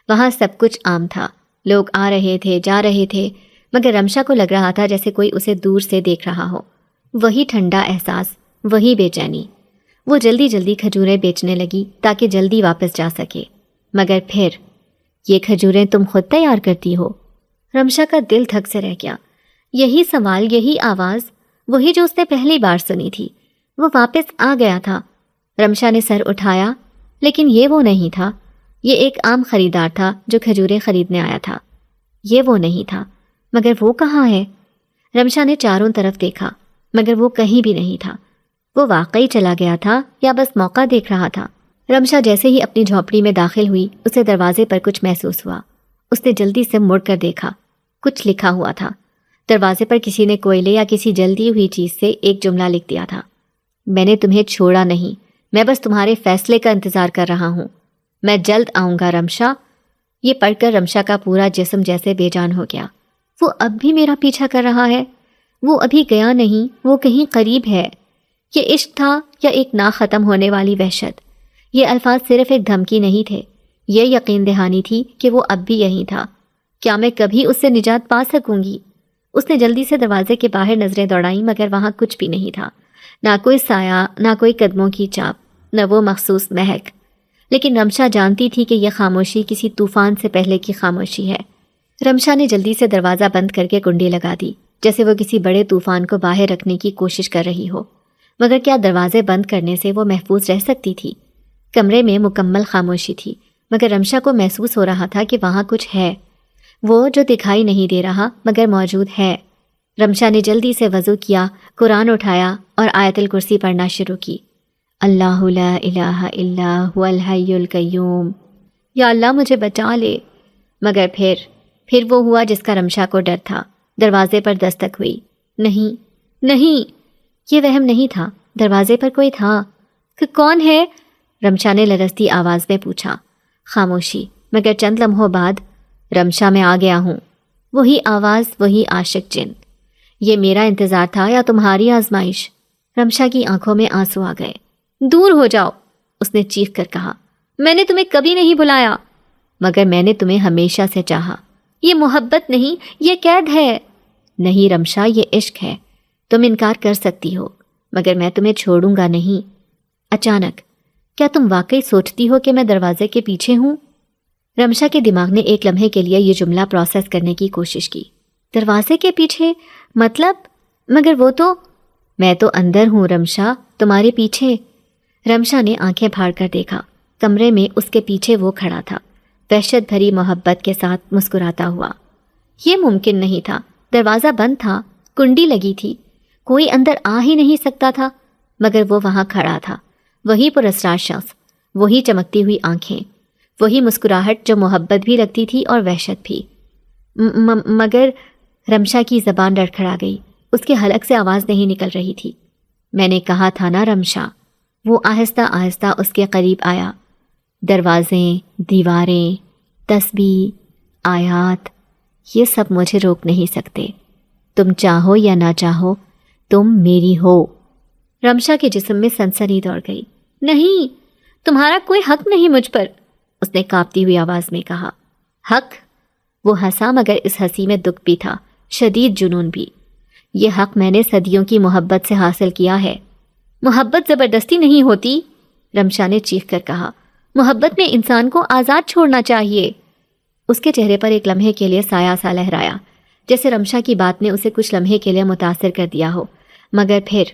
وہاں سب کچھ عام تھا، لوگ آ رہے تھے، جا رہے تھے، مگر رمشا کو لگ رہا تھا جیسے کوئی اسے دور سے دیکھ رہا ہو۔ وہی ٹھنڈا احساس، وہی بے چینی۔ وہ جلدی جلدی کھجوریں بیچنے لگی تاکہ جلدی واپس جا سکے۔ مگر پھر یہ کھجوریں تم خود تیار کرتی ہو؟ رمشا کا دل دھک سے رہ گیا۔ یہی سوال، یہی آواز، وہی جو اس نے پہلی بار سنی تھی، وہ واپس آ گیا تھا۔ رمشا نے سر اٹھایا، لیکن یہ وہ نہیں تھا۔ یہ ایک عام خریدار تھا جو کھجوریں خریدنے آیا تھا۔ یہ وہ نہیں تھا، مگر وہ کہاں ہے؟ رمشا نے چاروں طرف دیکھا، مگر وہ کہیں بھی نہیں تھا۔ وہ واقعی چلا گیا تھا یا بس موقع دیکھ رہا تھا؟ رمشا جیسے ہی اپنی جھونپڑی میں داخل ہوئی، اسے دروازے پر کچھ محسوس ہوا۔ اس نے جلدی سے مڑ کر دیکھا، کچھ لکھا ہوا تھا۔ دروازے پر کسی نے کوئلے یا کسی جلدی ہوئی چیز سے ایک جملہ لکھ دیا تھا: میں نے تمہیں چھوڑا نہیں، میں بس تمہارے فیصلے کا انتظار کر رہا ہوں، میں جلد آؤں گا رمشا۔ یہ پڑھ کر رمشا کا پورا جسم جیسے بے جان ہو گیا۔ وہ اب بھی میرا پیچھا کر رہا ہے، وہ ابھی گیا نہیں، وہ کہیں قریب ہے۔ یہ عشق تھا یا ایک نہ ختم ہونے والی وحشت؟ یہ الفاظ صرف ایک دھمکی نہیں تھے، یہ یقین دہانی تھی کہ وہ اب بھی یہیں تھا۔ کیا میں کبھی اس سے نجات پا سکوں گی؟ اس نے جلدی سے دروازے کے باہر نظریں دوڑائیں، مگر وہاں کچھ بھی نہیں تھا، نہ کوئی سایہ، نہ کوئی قدموں کی چاپ، نہ وہ مخصوص مہک۔ لیکن رمشا جانتی تھی کہ یہ خاموشی کسی طوفان سے پہلے کی خاموشی ہے۔ رمشا نے جلدی سے دروازہ بند کر کے کنڈی لگا دی، جیسے وہ کسی بڑے طوفان کو باہر رکھنے کی کوشش کر رہی ہو۔ مگر کیا دروازے بند کرنے سے وہ محفوظ رہ سکتی تھی؟ کمرے میں مکمل خاموشی تھی، مگر رمشا کو محسوس ہو رہا تھا کہ وہاں کچھ ہے، وہ جو دکھائی نہیں دے رہا مگر موجود ہے۔ رمشا نے جلدی سے وضو کیا، قرآن اٹھایا اور آیت الکرسی پڑھنا شروع کی۔ اللہ لا الہ الا هو الحی القیوم، یا اللہ مجھے بچا لے۔ مگر پھر وہ ہوا جس کا رمشا کو ڈر تھا۔ دروازے پر دستک ہوئی۔ نہیں، یہ وہم نہیں تھا، دروازے پر کوئی تھا۔ کون ہے؟ رمشا نے لرزتی آواز میں پوچھا۔ خاموشی، مگر چند لمحوں بعد: رمشا میں آ گیا ہوں۔ وہی آواز، وہی عاشق جن۔ یہ میرا انتظار تھا یا تمہاری آزمائش؟ رمشا کی آنکھوں میں آنسو آ گئے۔ دور ہو جاؤ، اس نے چیخ کر کہا۔ میں نے تمہیں کبھی نہیں بلایا۔ مگر میں نے تمہیں ہمیشہ سے چاہا۔ یہ محبت نہیں، یہ قید ہے۔ نہیں رمشا، یہ عشق ہے۔ تم انکار کر سکتی ہو، مگر میں تمہیں چھوڑوں گا نہیں۔ اچانک: کیا تم واقعی سوچتی ہو کہ میں دروازے کے پیچھے ہوں؟ رمشا کے دماغ نے ایک لمحے کے لیے یہ جملہ پروسیس کرنے کی کوشش کی۔ دروازے کے پیچھے مطلب؟ مگر وہ تو… میں تو اندر ہوں رمشا، تمہارے پیچھے۔ رمشا نے آنکھیں پھاڑ کر دیکھا۔ کمرے میں اس کے پیچھے وہ کھڑا تھا، وحشت بھری محبت کے ساتھ مسکراتا ہوا۔ یہ ممکن نہیں تھا، دروازہ بند تھا، کنڈی لگی تھی، کوئی اندر آ ہی نہیں سکتا تھا، مگر وہ وہاں کھڑا تھا، وہی پراسرار شخص، وہی چمکتی ہوئی آنکھیں، وہی مسکراہٹ جو محبت بھی رکھتی تھی اور وحشت بھی۔ مگر رمشا کی زبان لڑکھڑا گئی، اس کے حلق سے آواز نہیں نکل رہی تھی۔ میں نے کہا تھا نا رمشا۔ وہ آہستہ آہستہ اس کے قریب آیا۔ دروازیں، دیواریں، تسبیح، آیات، یہ سب مجھے روک نہیں سکتے۔ تم چاہو یا نہ چاہو، تم میری ہو۔ رمشا کے جسم میں سنسنی دوڑ گئی۔ نہیں، تمہارا کوئی حق نہیں مجھ پر، اس نے کانپتی ہوئی آواز میں کہا۔ حق؟ وہ ہنسا، مگر اس ہنسی میں دکھ بھی تھا، شدید جنون بھی۔ یہ حق میں نے صدیوں کی محبت سے حاصل کیا ہے۔ محبت زبردستی نہیں ہوتی، رمشا نے چیخ کر کہا۔ محبت میں انسان کو آزاد چھوڑنا چاہیے۔ اس کے چہرے پر ایک لمحے کے لیے سایہ سا لہرایا، جیسے رمشا کی بات نے اسے کچھ لمحے کے لیے متاثر کر دیا ہو، مگر پھر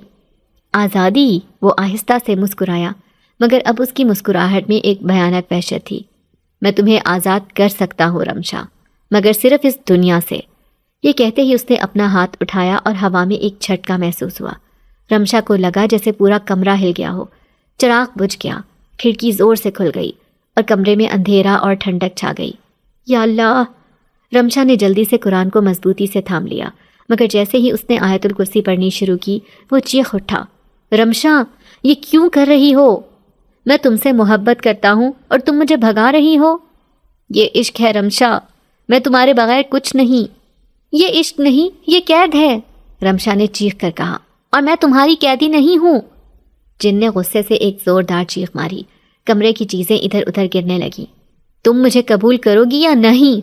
آزادی؟ وہ آہستہ سے مسکرایا، مگر اب اس کی مسکراہٹ میں ایک بھیانک وحشت تھی۔ میں تمہیں آزاد کر سکتا ہوں رمشا، مگر صرف اس دنیا سے۔ یہ کہتے ہی اس نے اپنا ہاتھ اٹھایا اور ہوا میں ایک جھٹکا محسوس ہوا۔ رمشا کو لگا جیسے پورا کمرہ ہل گیا ہو، چراغ بجھ گیا، کھڑکی زور سے کھل گئی اور کمرے میں اندھیرا اور ٹھنڈک چھا گئی۔ یا اللہ! رمشا نے جلدی سے قرآن کو مضبوطی سے تھام لیا، مگر جیسے ہی اس نے آیت الکرسی پڑھنی شروع کی، وہ چیخ اٹھا۔ رمشا، یہ کیوں کر رہی ہو؟ میں تم سے محبت کرتا ہوں اور تم مجھے بھگا رہی ہو۔ یہ عشق ہے رمشا، میں تمہارے بغیر کچھ نہیں۔ یہ عشق نہیں، یہ قید ہے، رمشا نے چیخ کر کہا، اور میں تمہاری قیدی نہیں ہوں۔ جن نے غصے سے ایک زوردار چیخ ماری، کمرے کی چیزیں ادھر ادھر گرنے لگیں۔ تم مجھے قبول کرو گی یا نہیں؟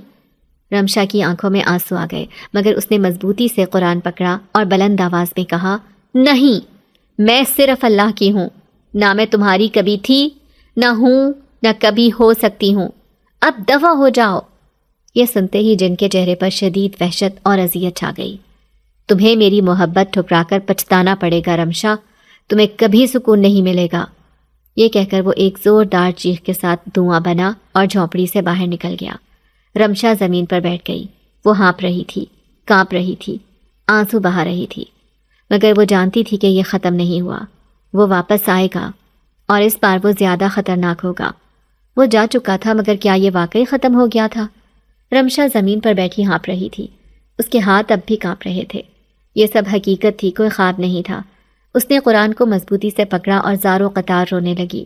رمشا کی آنکھوں میں آنسو آ گئے، مگر اس نے مضبوطی سے قرآن پکڑا اور بلند آواز میں کہا، نہیں، میں صرف اللہ کی ہوں، نہ میں تمہاری کبھی تھی، نہ ہوں، نہ کبھی ہو سکتی ہوں، اب دفع ہو جاؤ۔ یہ سنتے ہی جن کے چہرے پر شدید وحشت اور اذیت چھا گئی۔ تمہیں میری محبت ٹھکرا کر پچھتانا پڑے گا رمشا، تمہیں کبھی سکون نہیں ملے گا۔ یہ کہہ کر وہ ایک زوردار چیخ کے ساتھ دھواں بنا اور جھونپڑی سے باہر نکل گیا۔ رمشا زمین پر بیٹھ گئی۔ وہ ہانپ رہی تھی، کانپ رہی تھی، آنسو بہا رہی تھی، مگر وہ جانتی تھی کہ یہ ختم نہیں ہوا، وہ واپس آئے گا اور اس بار وہ زیادہ خطرناک ہوگا۔ وہ جا چکا تھا، مگر کیا یہ واقعی ختم ہو گیا تھا؟ رمشا زمین پر بیٹھی ہانپ رہی تھی، اس کے ہاتھ اب بھی کانپ رہے تھے۔ یہ سب حقیقت تھی، کوئی خواب نہیں تھا۔ اس نے قرآن کو مضبوطی سے پکڑا اور زار و قطار رونے لگی،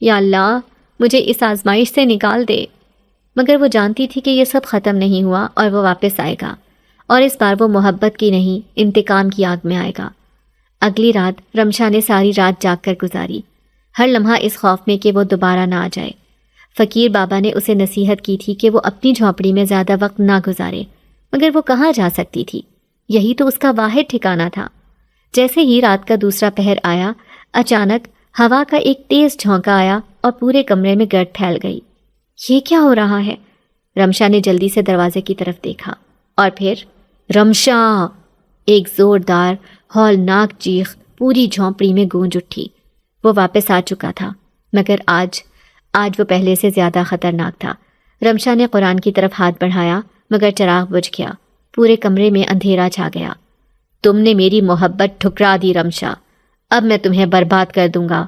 یا اللہ مجھے اس آزمائش سے نکال دے۔ مگر وہ جانتی تھی کہ یہ سب ختم نہیں ہوا اور وہ واپس آئے گا، اور اس بار وہ محبت کی نہیں، انتقام کی آگ میں آئے گا۔ اگلی رات رمشا نے ساری رات جاگ کر گزاری، ہر لمحہ اس خوف میں کہ وہ دوبارہ نہ آ جائے۔ فقیر بابا نے اسے نصیحت کی تھی کہ وہ اپنی جھونپڑی میں زیادہ وقت نہ گزارے، مگر وہ کہاں جا سکتی تھی؟ یہی تو اس کا واحد ٹھکانہ تھا۔ جیسے ہی رات کا دوسرا پہر آیا، اچانک ہوا کا ایک تیز جھونکا آیا اور پورے کمرے میں گرد پھیل گئی۔ یہ کیا ہو رہا ہے؟ رمشا نے جلدی سے دروازے کی طرف دیکھا، اور پھر رمشا! ایک زوردار ہولناک چیخ پوری جھونپڑی میں گونج اٹھی۔ وہ واپس آ چکا تھا، مگر آج وہ پہلے سے زیادہ خطرناک تھا۔ رمشا نے قرآن کی طرف ہاتھ بڑھایا، مگر چراغ بجھ گیا، پورے کمرے میں اندھیرا چھا گیا۔ تم نے میری محبت ٹھکرا دی رمشا، اب میں تمہیں برباد کر دوں گا۔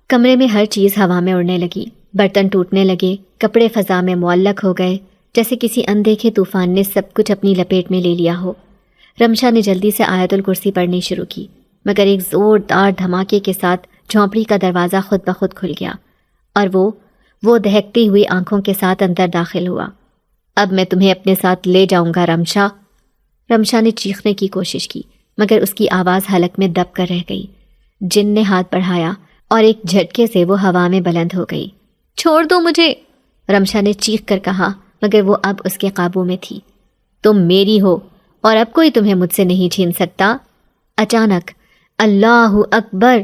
کمرے میں ہر چیز ہوا میں اڑنے لگی، برتن ٹوٹنے لگے، کپڑے فضا میں معلق ہو گئے، جیسے کسی اندیکھے طوفان نے سب کچھ اپنی لپیٹ میں لے لیا ہو۔ رمشا نے جلدی سے آیت الکرسی پڑھنی شروع کی، مگر ایک زوردار دھماکے کے ساتھ جھونپڑی کا دروازہ خود بخود کھل گیا، اور وہ دہکتی ہوئی آنکھوں کے ساتھ اندر داخل ہوا۔ اب میں تمہیں اپنے ساتھ لے جاؤں گا رمشا۔ رمشا نے چیخنے کی کوشش کی، مگر اس کی آواز حلق میں دب کر رہ گئی۔ جن نے ہاتھ بڑھایا اور ایک جھٹکے سے وہ ہوا میں بلند ہو گئی۔ چھوڑ دو مجھے، رمشا نے چیخ کر کہا، مگر وہ اب اس کے قابو میں تھی۔ تم میری ہو اور اب کوئی تمہیں مجھ سے نہیں چھین سکتا۔ اچانک اللہ اکبر!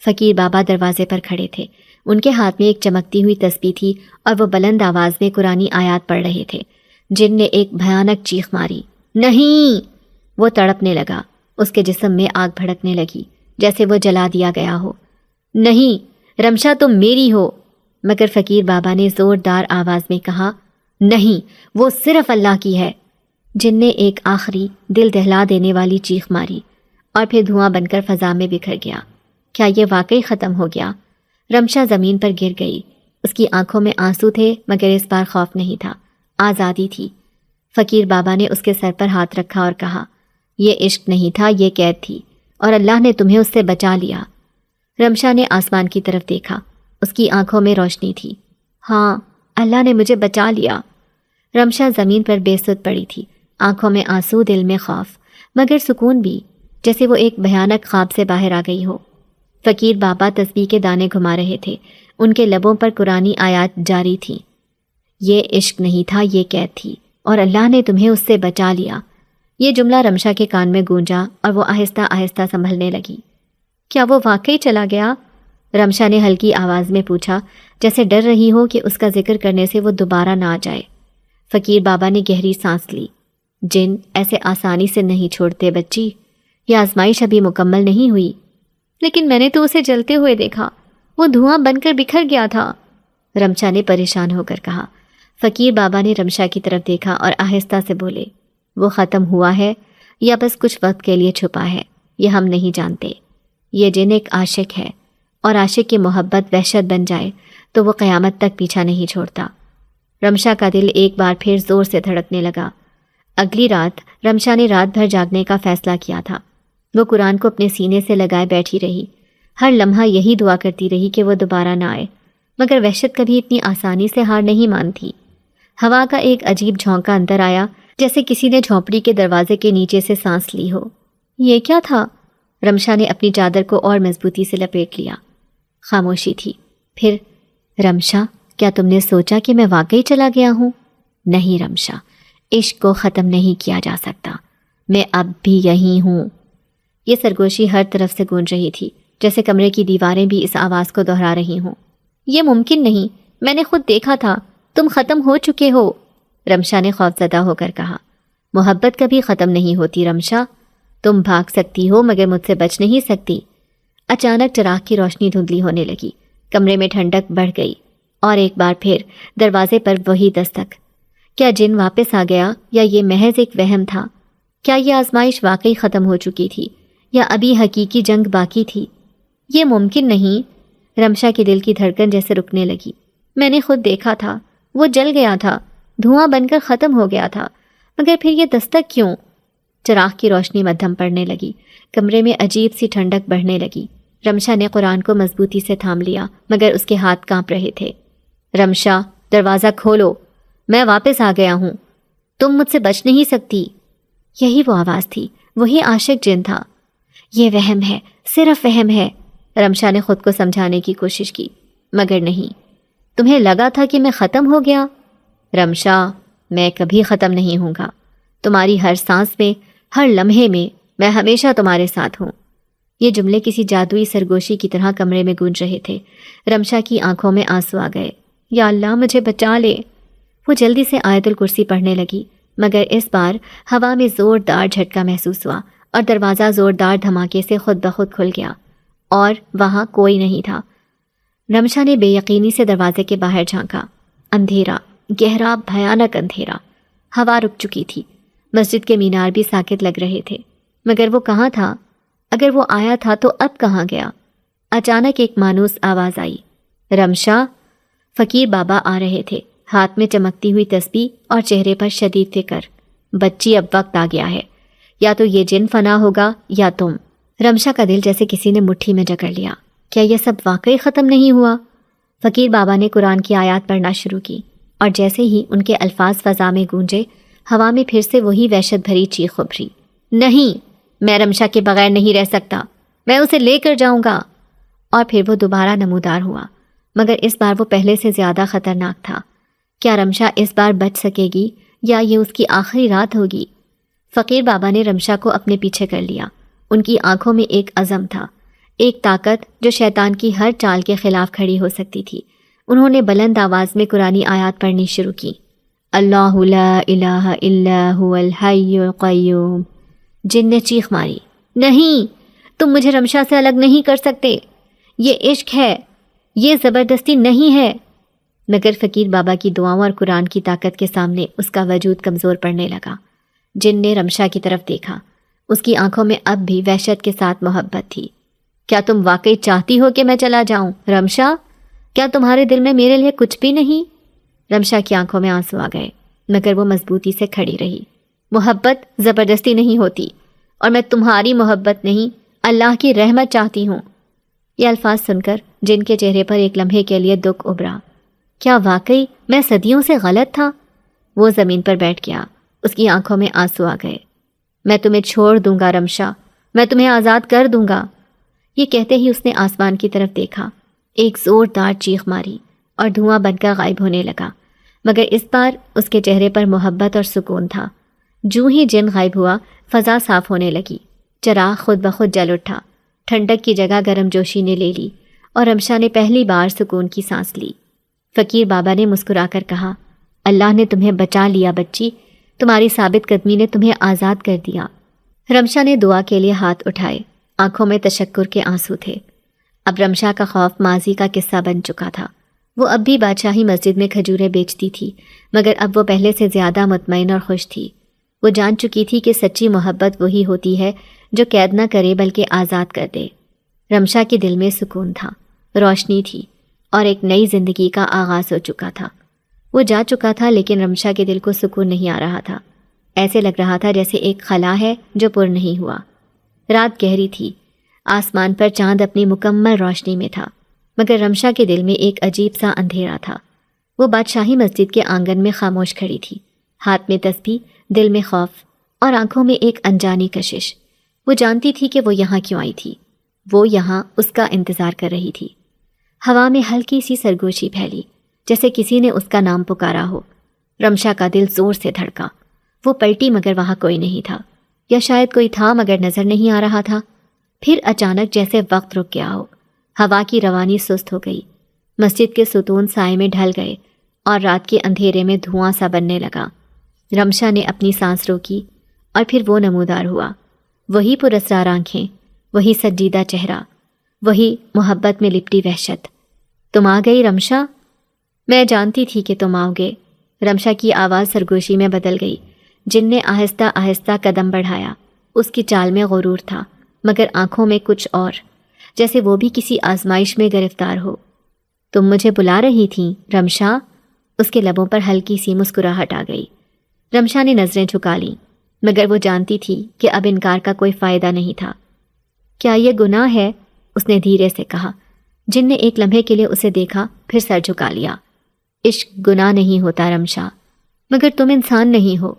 فقیر بابا دروازے پر کھڑے تھے، ان کے ہاتھ میں ایک چمکتی ہوئی تسبیح تھی اور وہ بلند آواز میں قرآنی آیات پڑھ رہے تھے۔ جن نے ایک بھیانک چیخ ماری، نہیں! وہ تڑپنے لگا، اس کے جسم میں آگ بھڑکنے لگی جیسے وہ جلا دیا گیا ہو۔ نہیں رمشا، تم میری ہو۔ مگر فقیر بابا نے زوردار آواز میں کہا، نہیں، وہ صرف اللہ کی ہے۔ جن نے ایک آخری دل دہلا دینے والی چیخ ماری اور پھر دھواں بن کر فضا میں بکھر گیا۔ کیا یہ واقعی ختم ہو گیا؟ رمشا زمین پر گر گئی، اس کی آنکھوں میں آنسو تھے، مگر اس بار خوف نہیں تھا، آزادی تھی۔ فقیر بابا نے اس کے سر پر ہاتھ رکھا اور کہا، یہ عشق نہیں تھا، یہ قید تھی، اور اللہ نے تمہیں اس سے بچا لیا۔ رمشا نے آسمان کی طرف دیکھا، اس کی آنکھوں میں روشنی تھی۔ ہاں، اللہ نے مجھے بچا لیا۔ رمشا زمین پر بے سد پڑی تھی، آنکھوں میں آنسو، دل میں خوف، مگر سکون بھی، جیسے وہ ایک بھیانک خواب سے باہر آ گئی ہو۔ فقیر بابا تسبیح کے دانے گھما رہے تھے، ان کے لبوں پر قرآنی آیات جاری تھیں۔ یہ عشق نہیں تھا، یہ قید تھی، اور اللہ نے تمہیں اس سے بچا لیا۔ یہ جملہ رمشا کے کان میں گونجا اور وہ آہستہ آہستہ سنبھلنے لگی۔ کیا وہ واقعی چلا گیا؟ رمشا نے ہلکی آواز میں پوچھا، جیسے ڈر رہی ہو کہ اس کا ذکر کرنے سے وہ دوبارہ نہ آ جائے۔ فقیر بابا نے گہری سانس لی۔ جن ایسے آسانی سے نہیں چھوڑتے بچی، یہ آزمائش ابھی مکمل نہیں ہوئی۔ لیکن میں نے تو اسے جلتے ہوئے دیکھا، وہ دھواں بن کر بکھر گیا تھا، رمشا نے پریشان ہو کر کہا۔ فقیر بابا نے رمشا کی طرف دیکھا اور آہستہ سے بولے، وہ ختم ہوا ہے یا بس کچھ وقت کے لیے چھپا ہے، یہ ہم نہیں جانتے۔ یہ جن ایک عاشق ہے، اور عاشق کی محبت وحشت بن جائے تو وہ قیامت تک پیچھا نہیں چھوڑتا۔ رمشا کا دل ایک بار پھر زور سے دھڑکنے لگا۔ اگلی رات رمشا نے رات بھر جاگنے کا فیصلہ کیا تھا۔ وہ قرآن کو اپنے سینے سے لگائے بیٹھی رہی، ہر لمحہ یہی دعا کرتی رہی کہ وہ دوبارہ نہ آئے، مگر وحشت کبھی اتنی آسانی سے ہار نہیں مانتی۔ ہوا کا ایک عجیب جھونکا اندر آیا، جیسے کسی نے جھونپڑی کے دروازے کے نیچے سے سانس لی ہو۔ یہ کیا تھا؟ رمشا نے اپنی چادر کو اور مضبوطی سے لپیٹ لیا۔ خاموشی تھی۔ پھر، رمشا، کیا تم نے سوچا کہ میں واقعی چلا گیا ہوں؟ نہیں رمشا، عشق کو ختم نہیں کیا جا سکتا، میں اب بھی یہیں ہوں۔ یہ سرگوشی ہر طرف سے گونج رہی تھی، جیسے کمرے کی دیواریں بھی اس آواز کو دہرا رہی ہوں۔ یہ ممکن نہیں، میں نے خود دیکھا تھا، تم ختم ہو چکے ہو، رمشا نے خوفزدہ ہو کر کہا۔ محبت کبھی ختم نہیں ہوتی رمشا، تم بھاگ سکتی ہو مگر مجھ سے بچ نہیں سکتی۔ اچانک چراغ کی روشنی دھندلی ہونے لگی، کمرے میں ٹھنڈک بڑھ گئی، اور ایک بار پھر دروازے پر وہی دستک۔ کیا جن واپس آ گیا یا یہ محض ایک وہم تھا؟ کیا یہ آزمائش واقعی ختم ہو چکی تھی یا ابھی حقیقی جنگ باقی تھی؟ یہ ممکن نہیں، رمشا کے دل کی دھڑکن جیسے رکنے لگی۔ میں نے خود دیکھا تھا، وہ جل گیا تھا، دھواں بن کر ختم ہو گیا تھا، مگر پھر یہ دستک کیوں؟ چراغ کی روشنی مدھم پڑنے لگی، کمرے میں عجیب سی ٹھنڈک بڑھنے لگی۔ رمشا نے قرآن کو مضبوطی سے تھام لیا مگر اس کے ہاتھ کانپ رہے تھے۔ رمشا، دروازہ کھولو، میں واپس آ گیا ہوں، تم مجھ سے بچ نہیں سکتی۔ یہی وہ آواز تھی، وہی عاشق جن تھا۔ یہ وہم ہے، صرف وہم ہے، رمشا نے خود کو سمجھانے کی کوشش کی، مگر نہیں۔ تمہیں لگا تھا کہ میں ختم ہو گیا؟ رمشا، میں کبھی ختم نہیں ہوں گا، تمہاری ہر سانس میں، ہر لمحے میں ہمیشہ تمہارے ساتھ ہوں۔ یہ جملے کسی جادوئی سرگوشی کی طرح کمرے میں گونج رہے تھے۔ رمشا کی آنکھوں میں آنسو آ گئے۔ یا اللہ، مجھے بچا لے۔ وہ جلدی سے آیت الکرسی پڑھنے لگی، مگر اس بار ہوا میں زوردار جھٹکا محسوس ہوا اور دروازہ زوردار دھماکے سے خود بخود کھل گیا، اور وہاں کوئی نہیں تھا۔ رمشا نے بے یقینی سے دروازے کے باہر جھانکا۔ اندھیرا، گہرا بھیانک اندھیرا۔ ہوا رک چکی تھی، مسجد کے مینار بھی ساکت لگ رہے تھے، مگر وہ کہاں تھا؟ اگر وہ آیا تھا تو اب کہاں گیا؟ اچانک ایک مانوس آواز آئی، رمشا۔ فقیر بابا آ رہے تھے، ہاتھ میں چمکتی ہوئی تسبیح اور چہرے پر شدید فکر۔ بچی، اب وقت آ گیا ہے، یا تو یہ جن فنا ہوگا یا تم۔ رمشا کا دل جیسے کسی نے مٹھی میں جکڑ لیا۔ کیا یہ سب واقعی ختم نہیں ہوا؟ فقیر بابا نے قرآن کی آیات پڑھنا شروع کی، اور جیسے ہی ان کے الفاظ فضا میں گونجے، ہوا میں پھر سے وہی وحشت بھری چیخ ابھری، نہیں، میں رمشا کے بغیر نہیں رہ سکتا، میں اسے لے کر جاؤں گا۔ اور پھر وہ دوبارہ نمودار ہوا، مگر اس بار وہ پہلے سے زیادہ خطرناک تھا۔ کیا رمشا اس بار بچ سکے گی یا یہ اس کی آخری رات ہوگی؟ فقیر بابا نے رمشا کو اپنے پیچھے کر لیا۔ ان کی آنکھوں میں ایک عزم تھا، ایک طاقت جو شیطان کی ہر چال کے خلاف کھڑی ہو سکتی تھی۔ انہوں نے بلند آواز میں قرآنی آیات پڑھنی شروع کی۔ اللہ لا الہ الا هو الحی القیوم۔ جن نے چیخ ماری، نہیں، تم مجھے رمشا سے الگ نہیں کر سکتے، یہ عشق ہے، یہ زبردستی نہیں ہے۔ مگر فقیر بابا کی دعاؤں اور قرآن کی طاقت کے سامنے اس کا وجود کمزور پڑنے لگا۔ جن نے رمشا کی طرف دیکھا، اس کی آنکھوں میں اب بھی وحشت کے ساتھ محبت تھی۔ کیا تم واقعی چاہتی ہو کہ میں چلا جاؤں رمشا؟ کیا تمہارے دل میں میرے لیے کچھ بھی نہیں؟ رمشا کی آنکھوں میں آنسو آ گئے، مگر وہ مضبوطی سے کھڑی رہی۔ محبت زبردستی نہیں ہوتی، اور میں تمہاری محبت نہیں، اللہ کی رحمت چاہتی ہوں۔ یہ الفاظ سن کر جن کے چہرے پر ایک لمحے کے لیے دکھ ابھرا۔ کیا واقعی میں صدیوں سے غلط تھا؟ وہ زمین پر بیٹھ گیا، اس کی آنکھوں میں آنسو آ گئے۔ میں تمہیں چھوڑ دوں گا رمشا، میں تمہیں آزاد کر دوں گا۔ یہ کہتے ہی اس نے آسمان کی طرف دیکھا، ایک زوردار چیخ ماری اور دھواں بن کر غائب ہونے لگا، مگر اس بار اس کے چہرے پر محبت اور سکون تھا۔ جو ہی جن غائب ہوا، فضا صاف ہونے لگی، چراغ خود بخود جل اٹھا، ٹھنڈک کی جگہ گرم جوشی نے لے لی، اور رمشا نے پہلی بار سکون کی سانس لی۔ فقیر بابا نے مسکرا کر کہا، اللہ نے تمہیں بچا لیا بچی، تمہاری ثابت قدمی نے تمہیں آزاد کر دیا۔ رمشا نے دعا کے لیے ہاتھ اٹھائے، آنکھوں میں تشکر کے آنسو تھے۔ اب رمشا کا خوف ماضی کا قصہ بن چکا تھا۔ وہ اب بھی بادشاہی مسجد میں کھجوریں بیچتی تھی، مگر اب وہ پہلے سے زیادہ مطمئن اور خوش تھی۔ وہ جان چکی تھی کہ سچی محبت وہی ہوتی ہے جو قید نہ کرے بلکہ آزاد کر دے۔ رمشا کے دل میں سکون تھا، روشنی تھی، اور ایک نئی زندگی کا آغاز ہو چکا تھا۔ وہ جا چکا تھا، لیکن رمشا کے دل کو سکون نہیں آ رہا تھا۔ ایسے لگ رہا تھا جیسے ایک خلا ہے جو پر نہیں ہوا۔ رات گہری تھی، آسمان پر چاند اپنی مکمل روشنی میں تھا، مگر رمشا کے دل میں ایک عجیب سا اندھیرا تھا۔ وہ بادشاہی مسجد کے آنگن میں خاموش کھڑی تھی، ہاتھ میں تسبیح، دل میں خوف، اور آنکھوں میں ایک انجانی کشش۔ وہ جانتی تھی کہ وہ یہاں کیوں آئی تھی، وہ یہاں اس کا انتظار کر رہی تھی۔ ہوا میں ہلکی سی سرگوشی پھیلی، جیسے کسی نے اس کا نام پکارا ہو۔ رمشا کا دل زور سے دھڑکا۔ وہ پلٹی، مگر وہاں کوئی نہیں تھا، یا شاید کوئی تھا مگر نظر نہیں آ رہا تھا۔ پھر اچانک جیسے وقت رک گیا ہو، ہوا کی روانی سست ہو گئی، مسجد کے ستون سائے میں ڈھل گئے اور رات کے اندھیرے میں دھواں سا بننے لگا۔ رمشا نے اپنی سانس روکی اور پھر وہ نمودار ہوا، وہی پراسرار آنکھیں، وہی سجیدہ چہرہ، وہی محبت میں لپٹی وحشت۔ تم آ گئی رمشا؟ میں جانتی تھی کہ تم آؤ گے۔ رمشا کی آواز سرگوشی میں بدل گئی۔ جن نے آہستہ آہستہ قدم بڑھایا، اس کی چال میں غرور تھا، مگر آنکھوں میں کچھ اور، جیسے وہ بھی کسی آزمائش میں گرفتار ہو۔ تم مجھے بلا رہی تھیں رمشا؟ اس کے لبوں پر ہلکی سی مسکراہٹ آ گئی۔ رمشا نے نظریں جھکا لیں، مگر وہ جانتی تھی کہ اب انکار کا کوئی فائدہ نہیں تھا۔ کیا یہ گناہ ہے؟ اس نے دھیرے سے کہا۔ جن نے ایک لمحے کے لیے اسے دیکھا، پھر سر جھکا لیا۔ عشق گناہ نہیں ہوتا رمشا، مگر تم انسان نہیں ہو،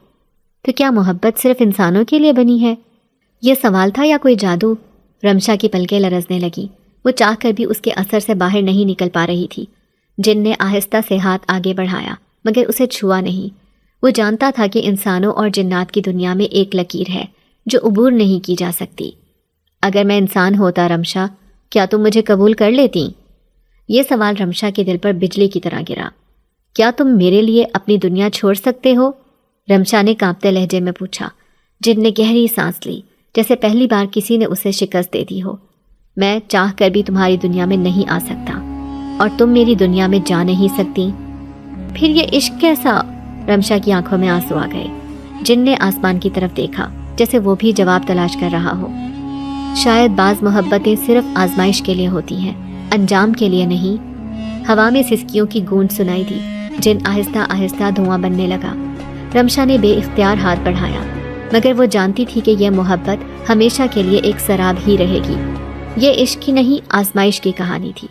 تو کیا محبت صرف انسانوں کے لیے بنی ہے؟ یہ سوال تھا یا کوئی جادو؟ رمشا کی پلکیں لرزنے لگی، وہ چاہ کر بھی اس کے اثر سے باہر نہیں نکل پا رہی تھی۔ جن نے آہستہ سے ہاتھ آگے بڑھایا، مگر اسے چھوا نہیں۔ وہ جانتا تھا کہ انسانوں اور جنات کی دنیا میں ایک لکیر ہے جو عبور نہیں کی جا سکتی۔ اگر میں انسان ہوتا رمشا، کیا تم مجھے قبول کر لیتی؟ یہ سوال رمشا کے دل پر بجلی کی طرح گرا۔ کیا تم میرے لیے اپنی دنیا چھوڑ سکتے ہو؟ رمشا نے کانپتے لہجے میں پوچھا۔ جن نے گہری سانس لی، جیسے پہلی بار کسی نے اسے شکست دے دی ہو۔ میں چاہ کر بھی تمہاری دنیا میں نہیں آ سکتا، اور تم میری دنیا میں جا نہیں سکتی۔ پھر یہ عشق کیسا؟ رمشا کی آنکھوں میں آنسو آ گئے۔ جن نے آسمان کی طرف دیکھا، جیسے وہ بھی جواب تلاش کر رہا ہو۔ شاید بعض محبتیں صرف آزمائش کے لیے ہوتی ہیں، انجام کے لیے نہیں۔ ہوا میں سسکیوں کی گونج سنائی دی۔ جن آہستہ آہستہ دھواں بننے لگا۔ رمشا نے بے اختیار ہاتھ بڑھایا، مگر وہ جانتی تھی کہ یہ محبت ہمیشہ کے لیے ایک سراب ہی رہے گی۔ یہ عشق کی نہیں، آزمائش کی کہانی تھی۔